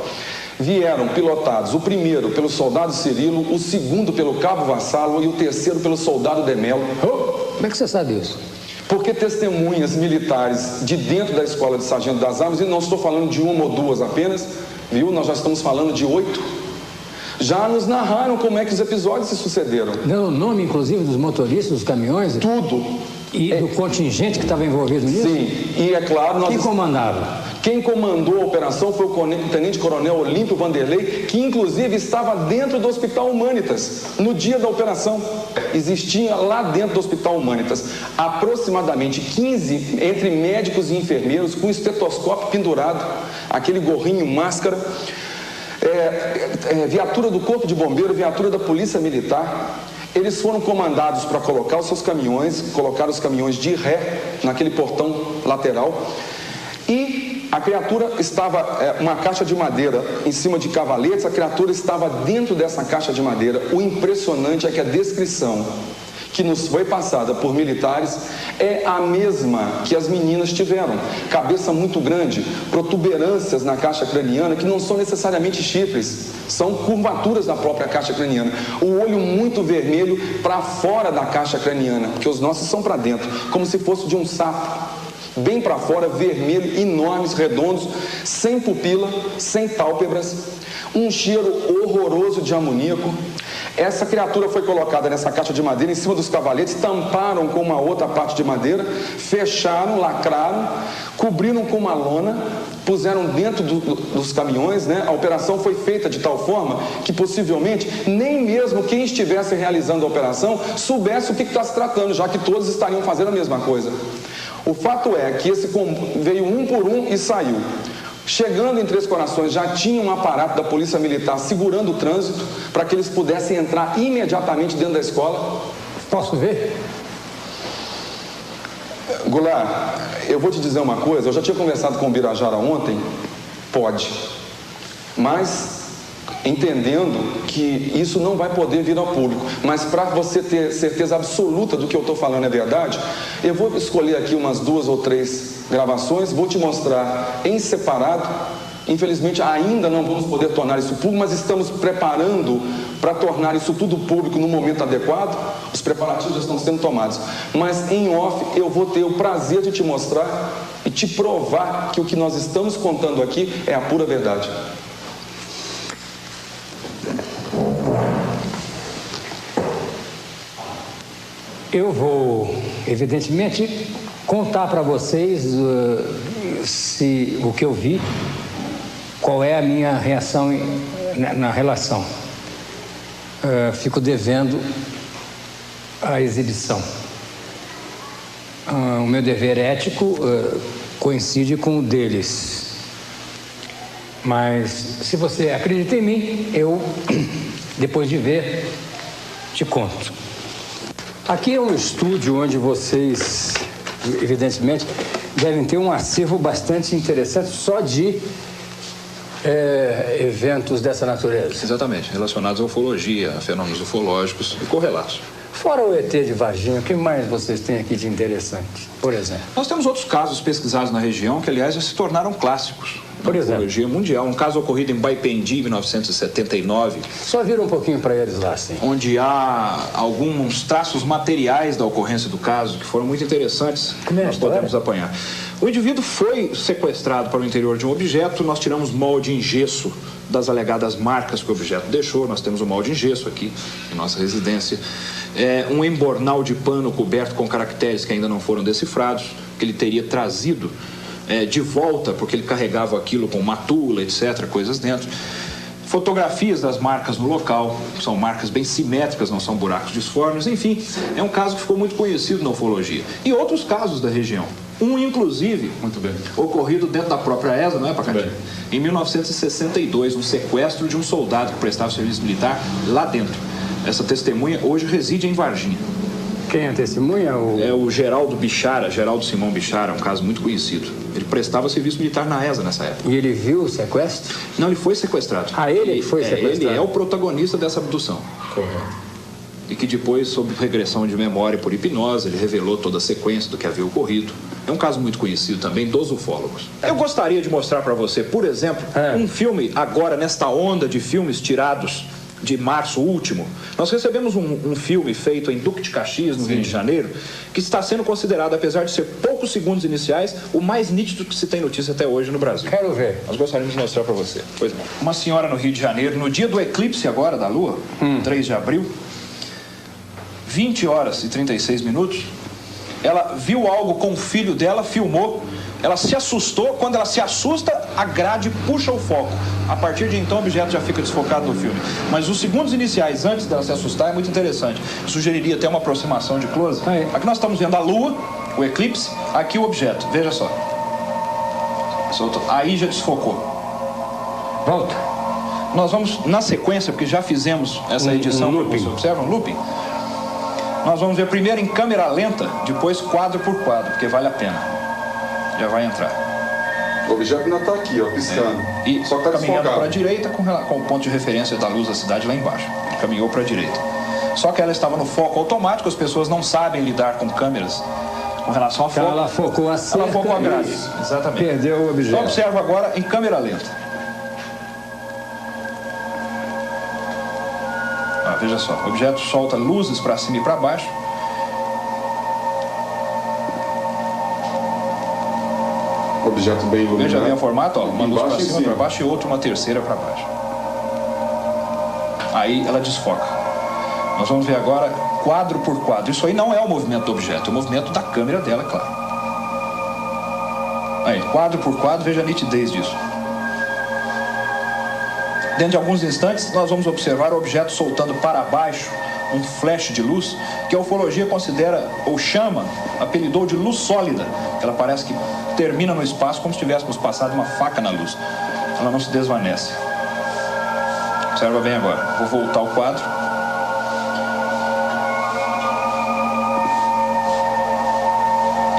Vieram pilotados, o primeiro pelo soldado Cirilo, o segundo pelo cabo Vassalo e o terceiro pelo soldado Demelo. Como é que você sabe isso? Porque testemunhas militares de dentro da escola de Sargento das Armas, e não estou falando de uma ou duas apenas, viu? Nós já estamos falando de 8. Já nos narraram como é que os episódios se sucederam. Deu o nome, inclusive, dos motoristas, dos caminhões? Tudo. E do contingente que estava envolvido nisso? Sim, e é claro... Quem comandava? Quem comandou a operação foi o tenente-coronel Olímpio Vanderlei, que inclusive estava dentro do Hospital Humanitas, no dia da operação. Existia lá dentro do Hospital Humanitas aproximadamente 15 entre médicos e enfermeiros com estetoscópio pendurado, aquele gorrinho, máscara, viatura do Corpo de Bombeiro, viatura da Polícia Militar. Eles foram comandados para colocar os seus caminhões, colocar os caminhões de ré naquele portão lateral. E a criatura estava, uma caixa de madeira em cima de cavaletes, a criatura estava dentro dessa caixa de madeira. O impressionante é que a descrição que nos foi passada por militares é a mesma que as meninas tiveram. Cabeça muito grande, protuberâncias na caixa craniana, que não são necessariamente chifres, são curvaturas da própria caixa craniana. O olho muito vermelho para fora da caixa craniana, porque os nossos são para dentro, como se fosse de um sapo. Bem para fora, vermelho, enormes, redondos, sem pupila, sem pálpebras, um cheiro horroroso de amoníaco. Essa criatura foi colocada nessa caixa de madeira em cima dos cavaletes, tamparam com uma outra parte de madeira, fecharam, lacraram, cobriram com uma lona, puseram dentro dos caminhões, né? A operação foi feita de tal forma que possivelmente nem mesmo quem estivesse realizando a operação soubesse o que está se tratando, já que todos estariam fazendo a mesma coisa. O fato é que esse veio um por um e saiu. Chegando em Três Corações, já tinha um aparato da Polícia Militar segurando o trânsito para que eles pudessem entrar imediatamente dentro da escola. Posso ver? Goulart, eu vou te dizer uma coisa, eu já tinha conversado com o Birajara ontem, pode, mas entendendo que isso não vai poder vir ao público, mas para você ter certeza absoluta do que eu estou falando é verdade, eu vou escolher aqui umas 2 ou 3 gravações, vou te mostrar em separado. Infelizmente ainda não vamos poder tornar isso público, mas estamos preparando para tornar isso tudo público no momento adequado. Os preparativos já estão sendo tomados, mas em off eu vou ter o prazer de te mostrar e te provar que o que nós estamos contando aqui é a pura verdade. Eu vou, evidentemente, contar para vocês o que eu vi, qual é a minha reação na relação. Fico devendo a exibição. O meu dever ético coincide com o deles. Mas, se você acredita em mim, eu, depois de ver, te conto. Aqui é um estúdio onde vocês, evidentemente, devem ter um acervo bastante interessante só de eventos dessa natureza. Exatamente, relacionados à ufologia, a fenômenos ufológicos e correlatos. Fora o ET de Varginha, o que mais vocês têm aqui de interessante, por exemplo? Nós temos outros casos pesquisados na região que, aliás, já se tornaram clássicos. Por exemplo? Ufologia mundial. Um caso ocorrido em Baipendi, em 1979. Só vira um pouquinho para eles lá, sim. Onde há alguns traços materiais da ocorrência do caso que foram muito interessantes. Como é nós podemos apanhar. O indivíduo foi sequestrado para o interior de um objeto, nós tiramos molde em gesso das alegadas marcas que o objeto deixou. Nós temos um molde em gesso aqui em nossa residência. Um embornal de pano coberto com caracteres que ainda não foram decifrados, que ele teria trazido de volta, porque ele carregava aquilo com matula, etc., coisas dentro. Fotografias das marcas no local, são marcas bem simétricas, não são buracos disformes, enfim, é um caso que ficou muito conhecido na ufologia. E outros casos da região. Um, inclusive, muito bem, ocorrido dentro da própria ESA, não é, Pacatini? Em 1962, um sequestro de um soldado que prestava serviço militar lá dentro. Essa testemunha hoje reside em Varginha. Quem é a testemunha? É o Geraldo Bichara, Geraldo Simão Bichara, um caso muito conhecido. Ele prestava serviço militar na ESA nessa época. E ele viu o sequestro? Não, ele foi sequestrado. Ah, ele foi sequestrado? Ele é o protagonista dessa abdução. Correto. E que depois, sob regressão de memória por hipnose, ele revelou toda a sequência do que havia ocorrido. É um caso muito conhecido também dos ufólogos. Eu gostaria de mostrar para você, por exemplo, um filme agora nesta onda de filmes tirados de março último, nós recebemos um filme feito em Duque de Caxias, no Rio de Janeiro, que está sendo considerado, apesar de ser poucos segundos iniciais, o mais nítido que se tem notícia até hoje no Brasil. Quero ver. Nós gostaríamos de mostrar para você. Pois não. Uma senhora no Rio de Janeiro, no dia do eclipse agora da Lua, 3 de abril, 20 horas e 36 minutos, ela viu algo com o filho dela, filmou, ela se assustou. Quando ela se assusta, a grade puxa o foco. A partir de então, o objeto já fica desfocado do filme. Mas os segundos iniciais, antes dela se assustar, é muito interessante. Sugeriria até uma aproximação de close. Aqui nós estamos vendo a Lua, o eclipse, aqui o objeto. Veja só. Soltou. Aí já desfocou. Volta. Nós vamos, na sequência, porque já fizemos essa edição, você observa um looping? Nós vamos ver primeiro em câmera lenta, depois quadro por quadro, porque vale a pena. Já vai entrar. O objeto ainda está aqui, ó, piscando. E só está caminhando para a direita com o ponto de referência da luz da cidade lá embaixo. Ele caminhou para a direita. Só que ela estava no foco automático, as pessoas não sabem lidar com câmeras com relação a foco. Então ela focou a cerca. Ela focou a grade. Exatamente. Perdeu o objeto. Então observa agora em câmera lenta. Veja só, o objeto solta luzes para cima e para baixo. Objeto bem iluminado. Veja bem o formato, ó, uma luz para cima, para baixo e outra, uma terceira para baixo. Aí ela desfoca. Nós vamos ver agora quadro por quadro. Isso aí não é o movimento do objeto, é o movimento da câmera dela, é claro. Aí, quadro por quadro, veja a nitidez disso. Dentro de alguns instantes, nós vamos observar o objeto soltando para baixo um flash de luz, que a ufologia considera, ou chama, apelidou de luz sólida. Ela parece que termina no espaço como se tivéssemos passado uma faca na luz. Ela não se desvanece. Observa bem agora. Vou voltar ao quadro.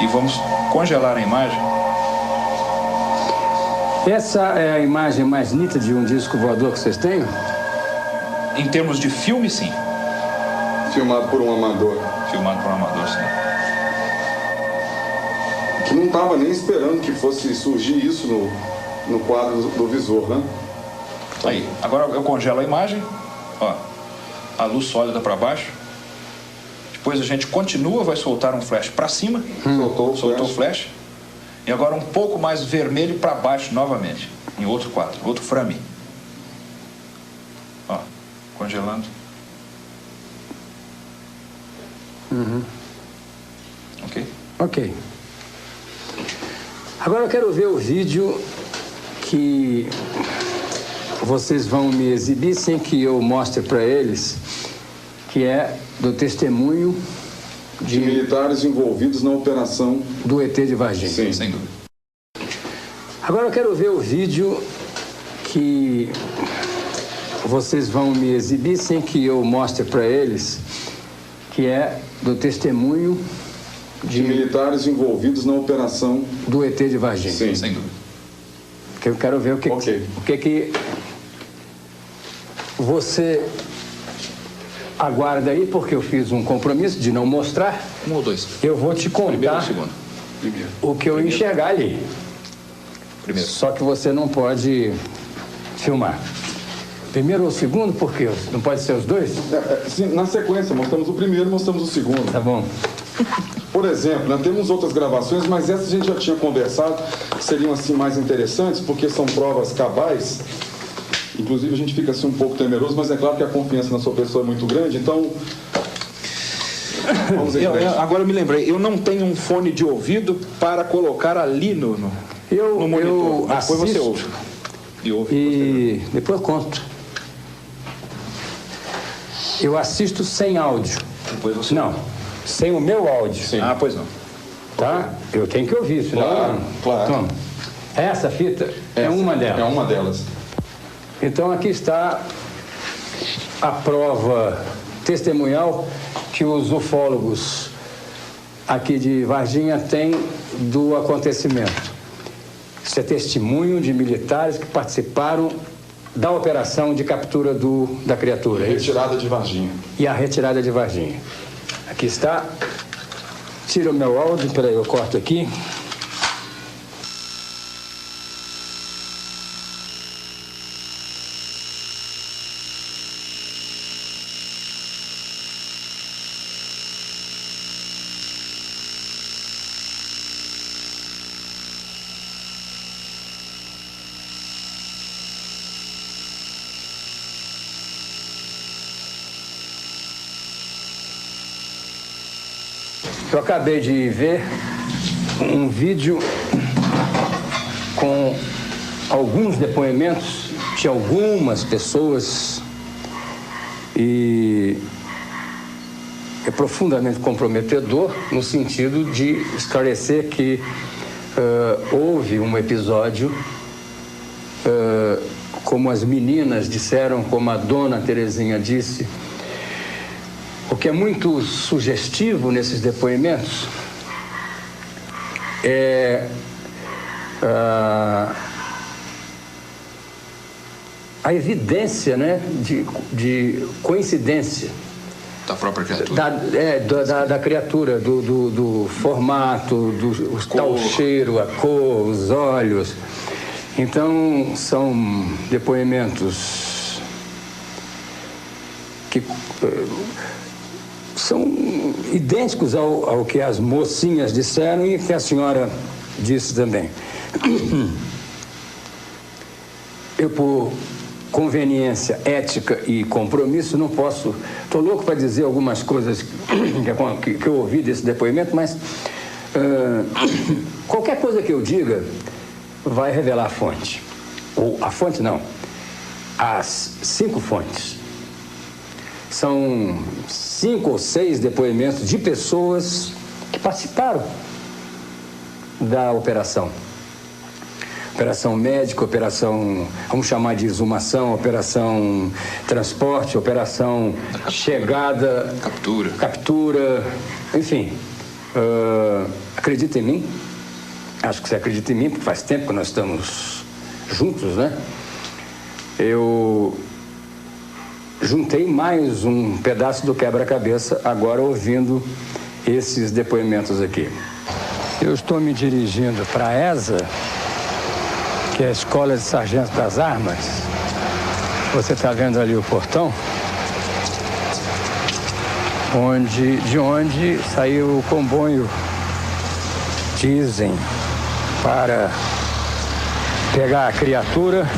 E vamos congelar a imagem. Essa é a imagem mais nítida de um disco voador que vocês têm? Em termos de filme, sim. Filmado por um amador. Filmado por um amador, sim. Que não estava nem esperando que fosse surgir isso no quadro do visor, né? Aí, agora eu congelo a imagem. Ó, a luz sólida para baixo. Depois a gente continua, vai soltar um flash para cima. Soltou o flash. E agora um pouco mais vermelho para baixo novamente. Em outro quadro, outro frame. Ó, congelando. Ok? Ok. Agora eu quero ver o vídeo que vocês vão me exibir sem que eu mostre para eles, que é do testemunho de militares envolvidos na operação do ET de Varginha. Sim, sem dúvida. Agora eu quero ver o vídeo que vocês vão me exibir sem que eu mostre para eles, que é do testemunho de militares envolvidos na operação do ET de Varginha. Sim, sem dúvida. Que eu quero ver o que você aguarda aí, porque eu fiz um compromisso de não mostrar. Um ou dois. Eu vou te contar primeiro ou segundo? Primeiro. O que eu enxergar ali. Primeiro. Só que você não pode filmar. Primeiro ou segundo, por quê? Não pode ser os dois? Sim, na sequência, mostramos o primeiro, mostramos o segundo. Tá bom. Por exemplo, nós temos outras gravações, mas essas a gente já tinha conversado, que seriam assim mais interessantes, porque são provas cabais. Inclusive a gente fica assim um pouco temeroso, mas é claro que a confiança na sua pessoa é muito grande, então... Vamos em frente. Agora eu me lembrei, eu não tenho um fone de ouvido para colocar ali no monitor. Depois você ouve. E depois eu conto. Eu assisto sem áudio. Depois você não, sem o meu áudio. Sim. Ah, pois não. Tá? Eu tenho que ouvir, senão... Claro. Então, essa fita é uma delas. É uma delas. Então aqui está a prova testemunhal que os ufólogos aqui de Varginha têm do acontecimento. Isso é testemunho de militares que participaram da operação de captura da criatura. Retirada de Varginha. E a retirada de Varginha. Aqui está. Tira o meu áudio, peraí, eu corto aqui. Eu acabei de ver um vídeo com alguns depoimentos de algumas pessoas e é profundamente comprometedor no sentido de esclarecer que houve um episódio, como as meninas disseram, como a dona Terezinha disse. O que é muito sugestivo nesses depoimentos é a evidência, né, de coincidência da própria criatura. Da criatura, do formato, do tal cheiro, a cor, os olhos. Então, são depoimentos que são idênticos ao que as mocinhas disseram e que a senhora disse também. Eu, por conveniência, ética e compromisso, não posso... Estou louco para dizer algumas coisas que eu ouvi desse depoimento, mas qualquer coisa que eu diga vai revelar a fonte. Ou a fonte não, as 5 fontes. São 5 ou 6 depoimentos de pessoas que participaram da operação. Operação médica, operação, vamos chamar de exumação, operação transporte, operação chegada, captura, enfim. Acredita em mim? Acho que você acredita em mim, porque faz tempo que nós estamos juntos, né? Eu juntei mais um pedaço do quebra-cabeça agora ouvindo esses depoimentos aqui. Eu estou me dirigindo para a ESA, que é a Escola de Sargento das Armas. Você está vendo ali o portão, de onde saiu o comboio, dizem, para pegar a criatura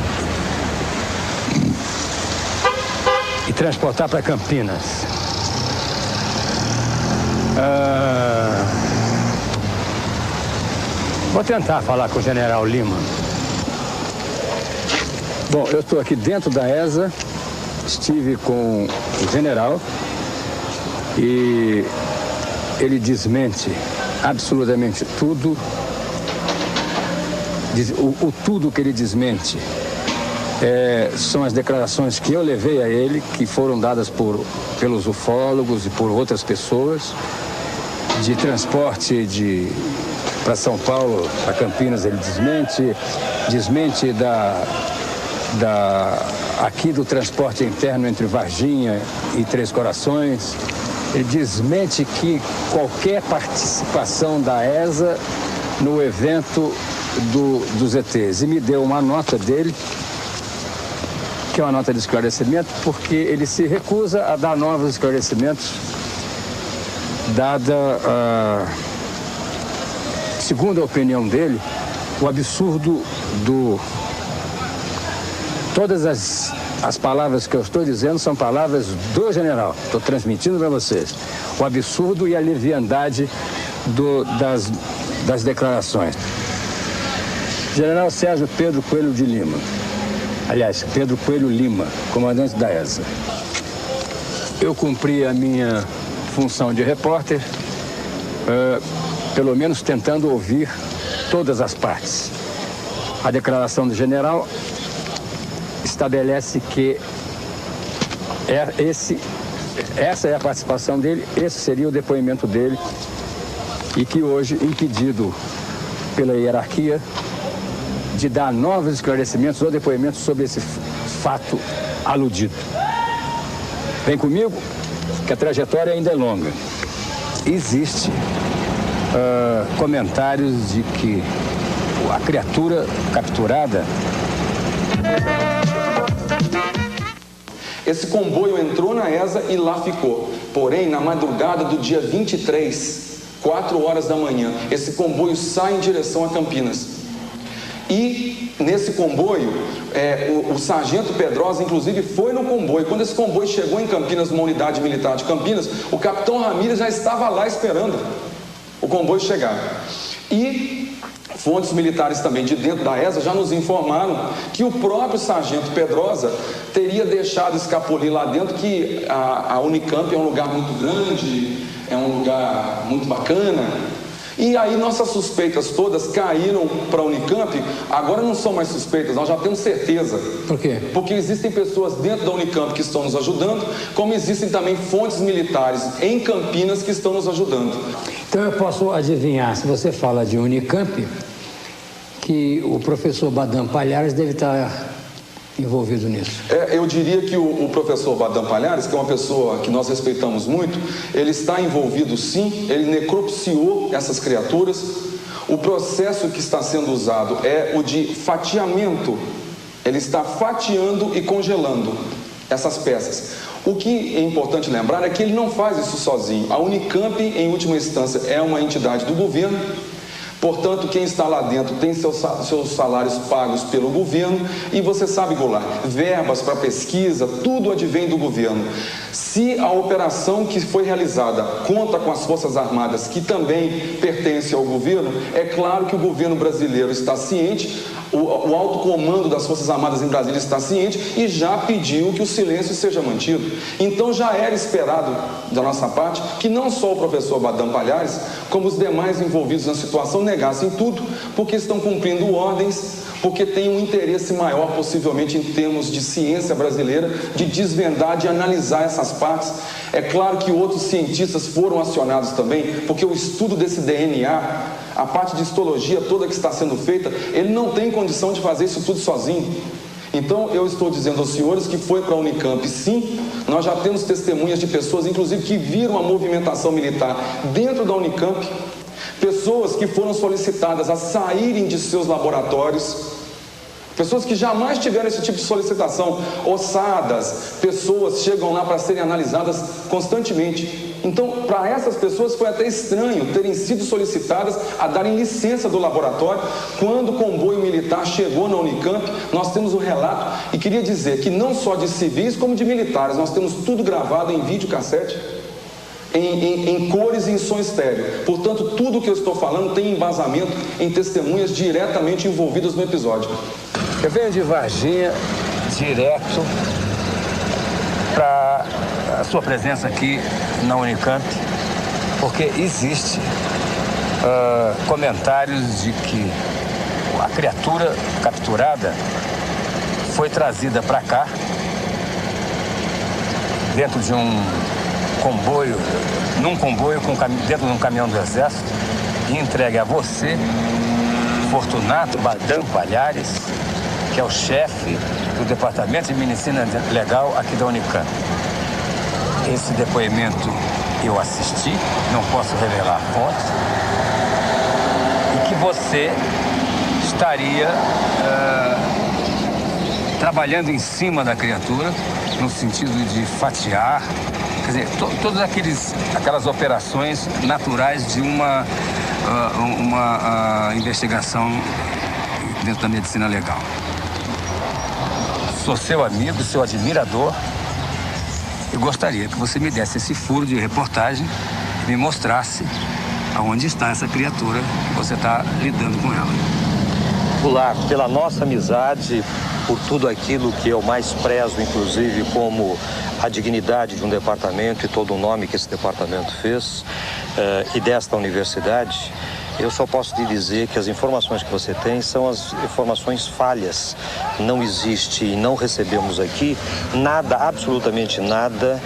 e transportar para Campinas. Vou tentar falar com o General Lima. Bom, eu estou aqui dentro da ESA, estive com o general e ele desmente absolutamente tudo. Tudo que ele desmente são as declarações que eu levei a ele, que foram dadas pelos ufólogos e por outras pessoas, de transporte para São Paulo, para Campinas, ele desmente aqui do transporte interno entre Varginha e Três Corações. Ele desmente que qualquer participação da ESA no evento dos ETs. E me deu uma nota dele, que é uma nota de esclarecimento, porque ele se recusa a dar novos esclarecimentos, dada segundo a opinião dele, o absurdo Todas as palavras que eu estou dizendo são palavras do general. Estou transmitindo para vocês. O absurdo e a leviandade das declarações. General Sérgio Pedro Coelho de Lima. Aliás, Pedro Coelho Lima, comandante da ESA. Eu cumpri a minha função de repórter, pelo menos tentando ouvir todas as partes. A declaração do general estabelece que essa é a participação dele, esse seria o depoimento dele, e que hoje, impedido pela hierarquia de dar novos esclarecimentos ou depoimentos sobre esse fato aludido. Vem comigo, que a trajetória ainda é longa. Existe comentários de que a criatura capturada... Esse comboio entrou na ESA e lá ficou. Porém, na madrugada do dia 23, 4 horas da manhã, esse comboio sai em direção a Campinas. E nesse comboio, o sargento Pedrosa, inclusive, foi no comboio. Quando esse comboio chegou em Campinas, numa unidade militar de Campinas, o capitão Ramírez já estava lá esperando o comboio chegar. E fontes militares também de dentro da ESA já nos informaram que o próprio sargento Pedrosa teria deixado escapulir lá dentro que a Unicamp é um lugar muito grande, é um lugar muito bacana. E aí nossas suspeitas todas caíram para a Unicamp. Agora não são mais suspeitas, nós já temos certeza. Por quê? Porque existem pessoas dentro da Unicamp que estão nos ajudando, como existem também fontes militares em Campinas que estão nos ajudando. Então eu posso adivinhar, se você fala de Unicamp, que o professor Badam Palhares deve estar envolvido nisso. Eu diria que o professor Badam Palhares, que é uma pessoa que nós respeitamos muito, ele está envolvido sim, ele necropsiou essas criaturas. O processo que está sendo usado é o de fatiamento. Ele está fatiando e congelando essas peças. O que é importante lembrar é que ele não faz isso sozinho. A Unicamp, em última instância, é uma entidade do governo. Portanto, quem está lá dentro tem seus salários pagos pelo governo e você sabe, Goulart, verbas para pesquisa, tudo advém do governo. Se a operação que foi realizada conta com as Forças Armadas, que também pertence ao governo, é claro que o governo brasileiro está ciente, o alto comando das Forças Armadas em Brasília está ciente e já pediu que o silêncio seja mantido. Então já era esperado da nossa parte que não só o professor Badam Palhares, como os demais envolvidos na situação negassem tudo, porque estão cumprindo ordens, porque tem um interesse maior, possivelmente em termos de ciência brasileira, de desvendar, de analisar essas partes. É claro que outros cientistas foram acionados também, porque o estudo desse DNA, a parte de histologia toda que está sendo feita, ele não tem condição de fazer isso tudo sozinho. Então, eu estou dizendo aos senhores que foi para a Unicamp, sim. Nós já temos testemunhas de pessoas, inclusive, que viram a movimentação militar dentro da Unicamp. Pessoas que foram solicitadas a saírem de seus laboratórios. Pessoas que jamais tiveram esse tipo de solicitação. Ossadas, pessoas chegam lá para serem analisadas constantemente. Então, para essas pessoas foi até estranho terem sido solicitadas a darem licença do laboratório. Quando o comboio militar chegou na Unicamp, nós temos um relato, e queria dizer que não só de civis como de militares, nós temos tudo gravado em videocassete, em cores e em som estéreo. Portanto, tudo o que eu estou falando tem embasamento em testemunhas diretamente envolvidas no episódio. Eu venho de Varginha direto para a sua presença aqui na Unicamp, porque existe comentários de que a criatura capturada foi trazida para cá dentro de um comboio, dentro de um caminhão do Exército, e entregue a você, Fortunato Badam Palhares, que é o chefe do Departamento de Medicina Legal aqui da Unicamp. Esse depoimento eu assisti, não posso revelar a fonte, e que você estaria trabalhando em cima da criatura, no sentido de fatiar, quer dizer, todas aquelas operações naturais de uma investigação dentro da medicina legal. Sou seu amigo, seu admirador, e gostaria que você me desse esse furo de reportagem e me mostrasse aonde está essa criatura que você está lidando com ela. Goulart, pela nossa amizade, por tudo aquilo que eu mais prezo, inclusive como a dignidade de um departamento e todo o nome que esse departamento fez, e desta universidade, eu só posso te dizer que as informações que você tem são as informações falhas. Não existe e não recebemos aqui nada, absolutamente nada,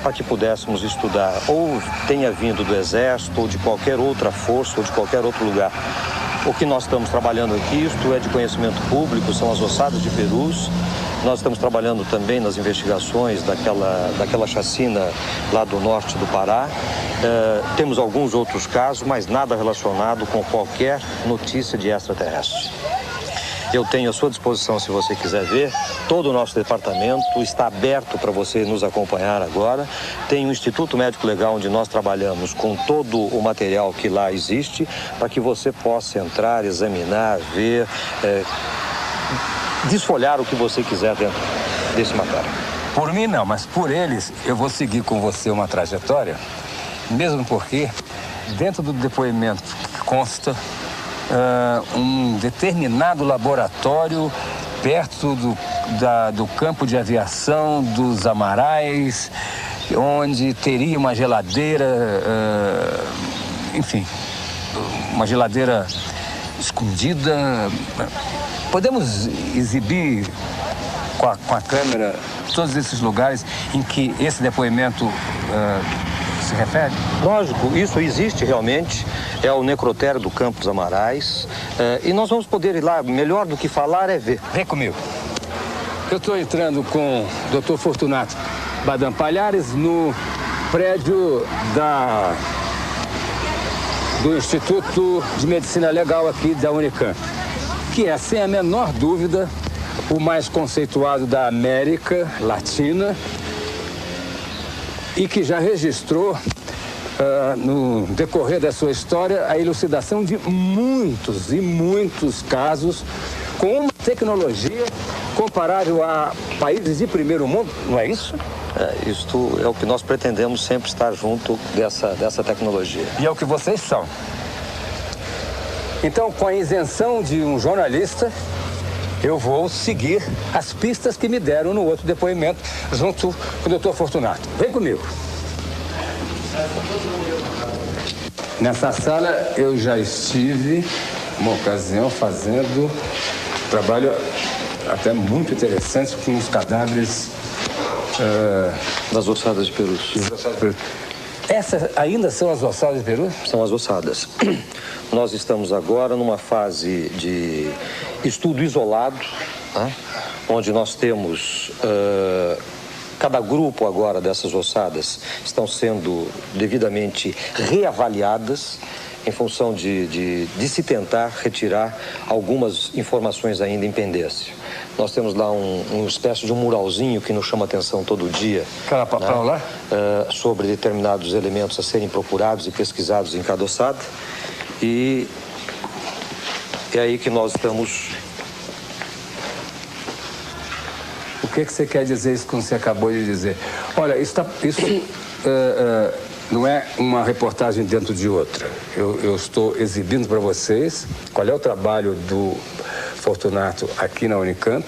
para que pudéssemos estudar. Ou tenha vindo do Exército, ou de qualquer outra força, ou de qualquer outro lugar. O que nós estamos trabalhando aqui, isto é de conhecimento público, são as ossadas de perus. Nós estamos trabalhando também nas investigações daquela chacina lá do norte do Pará. Temos alguns outros casos, mas nada relacionado com qualquer notícia de extraterrestre. Eu tenho à sua disposição, se você quiser ver, todo o nosso departamento está aberto para você nos acompanhar agora. Tem o Instituto Médico Legal, onde nós trabalhamos com todo o material que lá existe, para que você possa entrar, examinar, ver, desfolhar o que você quiser dentro desse material. Por mim não, mas por eles eu vou seguir com você uma trajetória, mesmo porque dentro do depoimento consta um determinado laboratório perto do campo de aviação dos Amarais, onde teria uma geladeira, enfim, uma geladeira escondida. Podemos exibir com a câmera todos esses lugares em que esse depoimento se refere? Lógico, isso existe realmente, é o necrotério do Campo dos Amarais, e nós vamos poder ir lá, melhor do que falar é ver. Vem comigo. Eu estou entrando com o Dr. Fortunato Badam Palhares no prédio do Instituto de Medicina Legal aqui da Unicamp, que é, sem a menor dúvida, o mais conceituado da América Latina e que já registrou, no decorrer da sua história, a elucidação de muitos e muitos casos com uma tecnologia comparável a países de primeiro mundo, não é isso? Isto é o que nós pretendemos sempre estar junto dessa tecnologia. E é o que vocês são. Então, com a isenção de um jornalista, eu vou seguir as pistas que me deram no outro depoimento, junto com o Dr. Fortunato. Vem comigo. Nessa sala eu já estive, uma ocasião, fazendo trabalho até muito interessante com os cadáveres das ossadas de perus. Essas ainda são as ossadas de perus? São as ossadas. Nós estamos agora numa fase de estudo isolado, né? Onde nós temos cada grupo agora dessas ossadas estão sendo devidamente reavaliadas em função de se tentar retirar algumas informações ainda em pendência. Nós temos lá uma espécie de um muralzinho que nos chama atenção todo dia, né? Sobre determinados elementos a serem procurados e pesquisados em cada ossada. E é aí que nós estamos. O que você quer dizer isso como você acabou de dizer? Olha, isso não é uma reportagem dentro de outra. Eu estou exibindo para vocês qual é o trabalho do Fortunato aqui na Unicamp,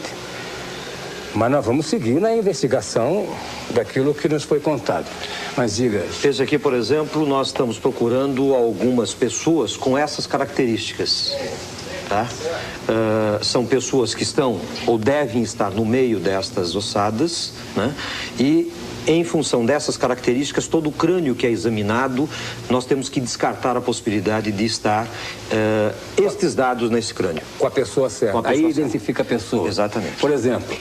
mas nós vamos seguir na investigação daquilo que nos foi contado. Mas diga... Esse aqui, por exemplo, nós estamos procurando algumas pessoas com essas características. Tá? São pessoas que estão ou devem estar no meio destas ossadas, né? E em função dessas características, todo o crânio que é examinado, nós temos que descartar a possibilidade de estar estes dados nesse crânio. Com a pessoa certa. Aí identifica a pessoa. Exatamente. Por exemplo,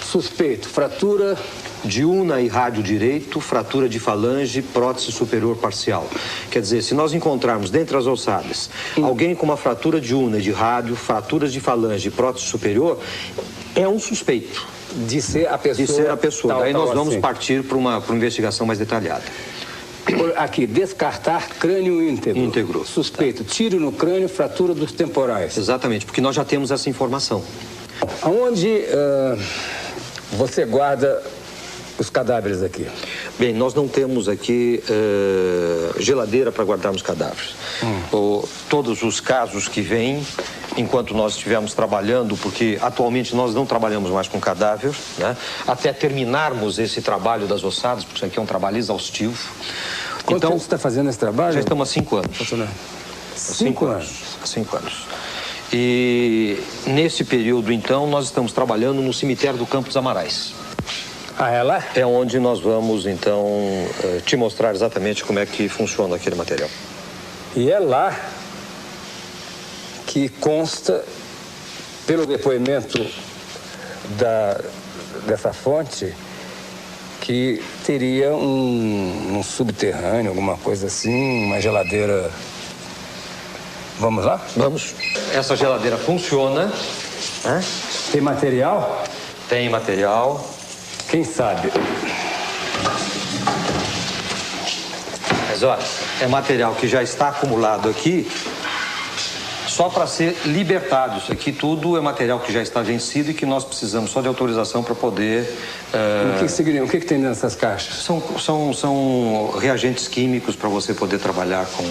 suspeito, fratura de una e rádio direito, fratura de falange, prótese superior parcial. Quer dizer, se nós encontrarmos dentre as ossadas alguém com uma fratura de una e de rádio, fraturas de falange e prótese superior, é um suspeito. De ser a pessoa. De ser a pessoa. Daí nós vamos partir para uma investigação mais detalhada. Aqui, descartar crânio íntegro. Íntegro. Suspeito, tiro no crânio, fratura dos temporais. Exatamente, porque nós já temos essa informação. Aonde você guarda os cadáveres aqui? Bem, nós não temos aqui geladeira para guardarmos cadáveres. Todos os casos que vêm, enquanto nós estivermos trabalhando, porque atualmente nós não trabalhamos mais com cadáver, né? Até terminarmos esse trabalho das ossadas, porque isso aqui é um trabalho exaustivo. Quanto tempo você está fazendo esse trabalho? Já estamos há 5 anos. 5 anos? Há 5 anos. E nesse período, então, nós estamos trabalhando no cemitério do Campo dos Amarais. Ah, é lá? É onde nós vamos, então, te mostrar exatamente como é que funciona aquele material. E é lá que consta, pelo depoimento dessa fonte, que teria um subterrâneo, alguma coisa assim, uma geladeira. Vamos lá? Vamos. Essa geladeira funciona Hã? Tem material? Tem material. Quem sabe? Mas olha, é material que já está acumulado aqui só para ser libertado. Isso aqui tudo é material que já está vencido e que nós precisamos só de autorização para poder... O que tem nessas caixas? São reagentes químicos para você poder trabalhar com...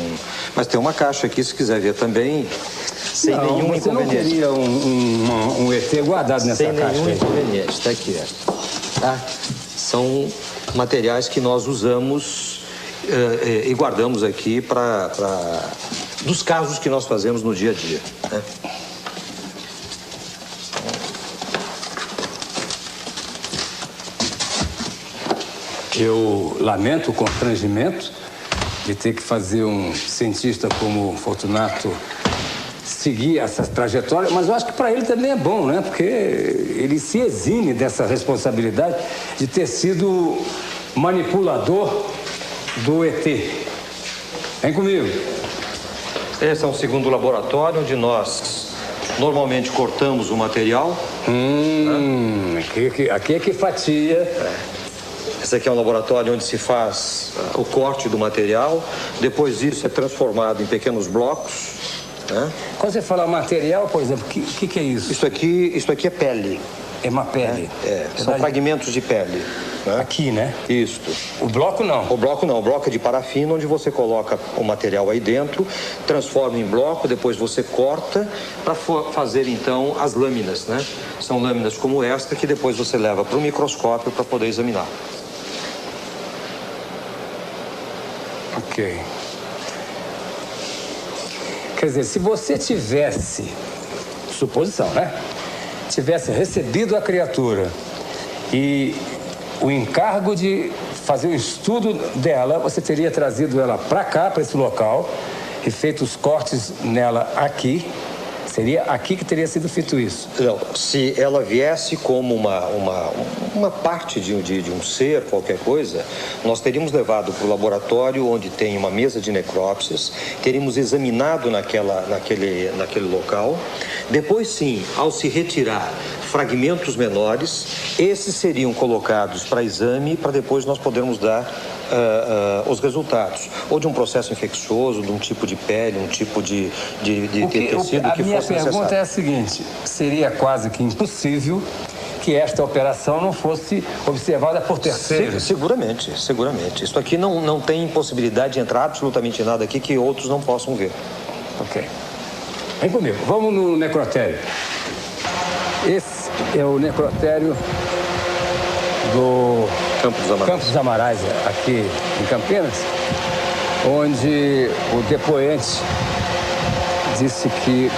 Mas tem uma caixa aqui, se quiser ver também, sem nenhum inconveniente. Você não queria um ET guardado nessa caixa? Sem nenhum inconveniente, está aqui. Tá? São materiais que nós usamos e guardamos aqui dos casos que nós fazemos no dia a dia. Né? Eu lamento o constrangimento de ter que fazer um cientista como Fortunato seguir essa trajetória, mas eu acho que para ele também é bom, né? Porque ele se exime dessa responsabilidade de ter sido manipulador do ET. Vem comigo. Esse é um segundo laboratório onde nós normalmente cortamos o material. Aqui é que fatia. Esse aqui é um laboratório onde se faz o corte do material. Depois disso é transformado em pequenos blocos. Né? Quando você fala material, por exemplo, o que é isso? Isso aqui é pele. É uma pele? São fragmentos de pele. Né? Aqui, né? Isso. O bloco não? O bloco não. O bloco é de parafina, onde você coloca o material aí dentro, transforma em bloco, depois você corta para fazer, então, as lâminas, né? São lâminas como esta que depois você leva para o microscópio para poder examinar. Ok. Quer dizer, se você tivesse, suposição, né? Tivesse recebido a criatura e o encargo de fazer o estudo dela, você teria trazido ela para cá, para esse local, e feito os cortes nela aqui. Seria aqui que teria sido feito isso? Não, se ela viesse como uma parte de um ser, qualquer coisa, nós teríamos levado para o laboratório onde tem uma mesa de necrópsias, teríamos examinado naquele local. Depois, sim, ao se retirar fragmentos menores, esses seriam colocados para exame para depois nós podermos dar os resultados, ou de um processo infeccioso, de um tipo de pele, um tipo de tecido que fosse necessário. A minha pergunta é a seguinte: seria quase que impossível que esta operação não fosse observada por terceiros? Seguramente. Isso aqui não tem possibilidade de entrar absolutamente nada aqui que outros não possam ver. Ok. Vem comigo, vamos no necrotério. Esse é o necrotério do Campos Amarais, aqui em Campinas, onde o depoente disse que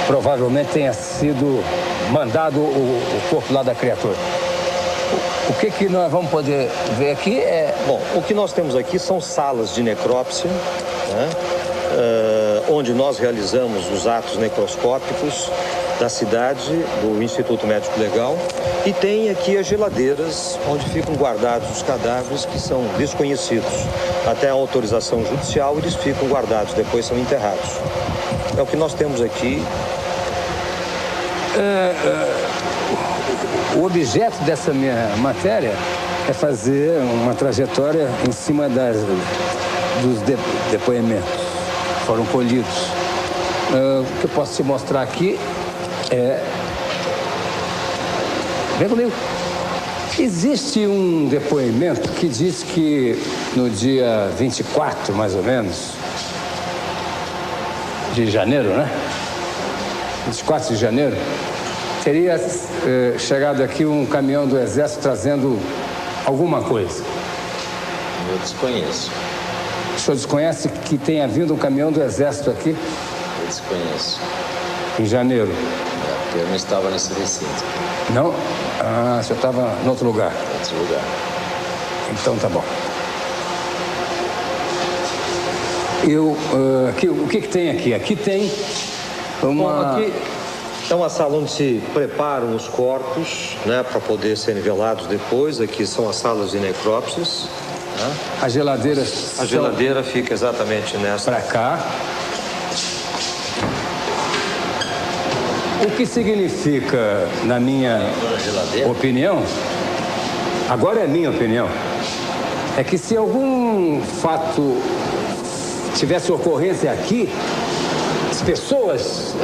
provavelmente tenha sido mandado o corpo lá da criatura. O que nós vamos poder ver aqui é... Bom, o que nós temos aqui são salas de necrópsia, né? Onde nós realizamos os atos necroscópicos da cidade, do Instituto Médico Legal, e tem aqui as geladeiras onde ficam guardados os cadáveres que são desconhecidos. Até a autorização judicial eles ficam guardados, depois são enterrados. É o que nós temos aqui. O objeto dessa minha matéria é fazer uma trajetória em cima dos depoimentos que foram colhidos. O que eu posso te mostrar aqui é... Vem comigo. Existe um depoimento que diz que no dia 24, mais ou menos, de janeiro, né? 24 de janeiro, teria chegado aqui um caminhão do Exército trazendo alguma coisa. Eu desconheço. O senhor desconhece que tenha vindo um caminhão do Exército aqui? Eu desconheço. Em janeiro? Porque eu não estava nesse recinto. Não? Ah, o senhor estava em outro lugar? Em outro lugar. Então tá bom. O que tem aqui? Aqui tem uma... Bom, aqui é uma sala onde se preparam os corpos, né, para poder serem velados depois. Aqui são as salas de necrópsias. Né? A geladeira... A geladeira fica exatamente nessa. Para cá. O que significa, na minha opinião, agora é minha opinião, é que se algum fato tivesse ocorrência aqui, as pessoas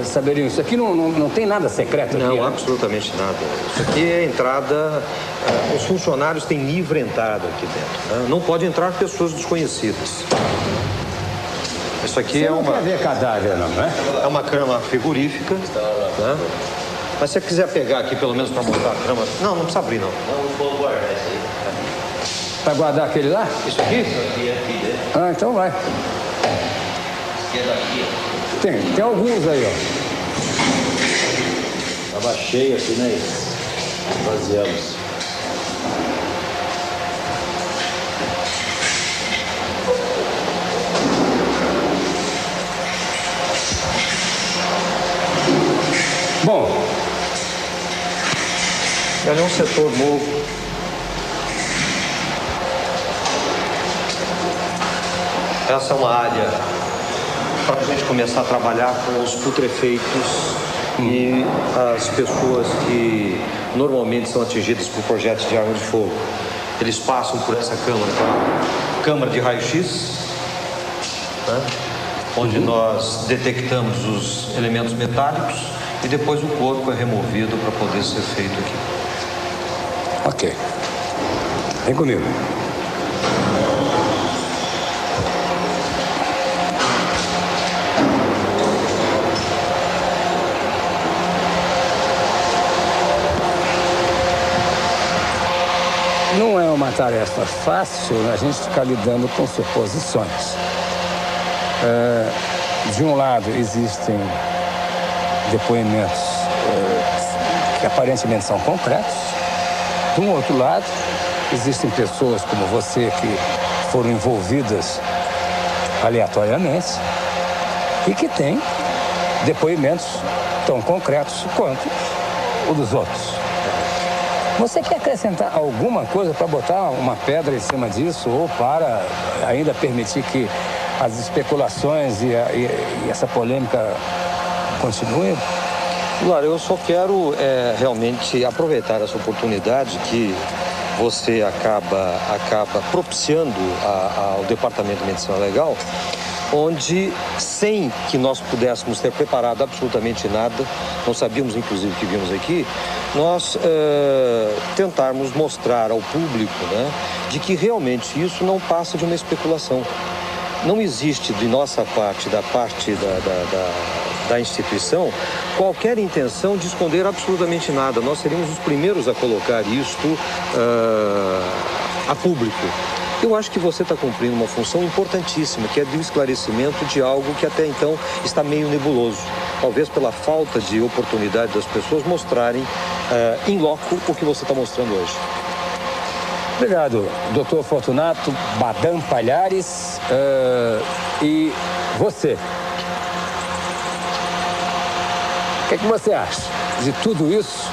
saberiam isso. Aqui não tem nada secreto aqui. Não, absolutamente nada. Isso aqui é entrada... os funcionários têm livre entrada aqui dentro. Né? Não pode entrar pessoas desconhecidas. Isso aqui Você não quer ver cadáver, não é? É uma cama frigorífica. Né? Mas se você quiser pegar aqui, pelo menos para mostrar a cama... Não precisa abrir, não. Não vou guardar isso aí. Vai guardar aquele lá? Isso aqui? Isso aqui é aqui, né? Ah, então vai. Isso aqui é daqui, ó. Tem alguns aí, ó. Tava cheio aqui, né? Vaziamos. Bom, ali é um setor novo. Essa é uma área para a gente começar a trabalhar com os putrefeitos e as pessoas que normalmente são atingidas por projetos de arma de fogo. Eles passam por essa câmara de raio-x, né? Onde nós detectamos os elementos metálicos e depois o corpo é removido para poder ser feito aqui. Ok. Vem comigo. Não é uma tarefa fácil a gente ficar lidando com suposições. De um lado, existem depoimentos que aparentemente são concretos. De um outro lado, existem pessoas como você que foram envolvidas aleatoriamente e que têm depoimentos tão concretos quanto o dos outros. Você quer acrescentar alguma coisa para botar uma pedra em cima disso ou para ainda permitir que as especulações e essa polêmica continuem? Claro, eu só quero realmente aproveitar essa oportunidade que você acaba propiciando ao Departamento de Medicina Legal, onde, sem que nós pudéssemos ter preparado absolutamente nada, não sabíamos inclusive que vimos aqui, nós tentarmos mostrar ao público, né, de que realmente isso não passa de uma especulação. Não existe de nossa parte, da parte da instituição, qualquer intenção de esconder absolutamente nada. Nós seríamos os primeiros a colocar isto a público. Eu acho que você está cumprindo uma função importantíssima, que é de esclarecimento de algo que até então está meio nebuloso. Talvez pela falta de oportunidade das pessoas mostrarem em loco o que você está mostrando hoje. Obrigado, Dr. Fortunato Badam Palhares. E você? O que é que você acha de tudo isso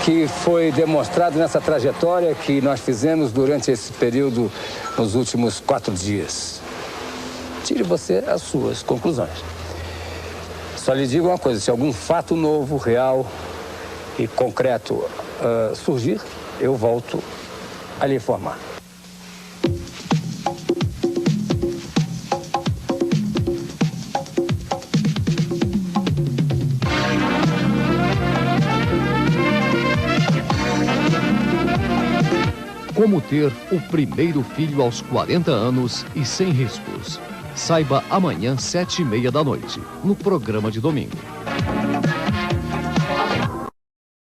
que foi demonstrado nessa trajetória que nós fizemos durante esse período, nos últimos 4 dias? Tire você as suas conclusões. Só lhe digo uma coisa, se algum fato novo, real e concreto surgir, eu volto a lhe informar. Como ter o primeiro filho aos 40 anos e sem riscos. Saiba amanhã, 19h30, no programa de domingo.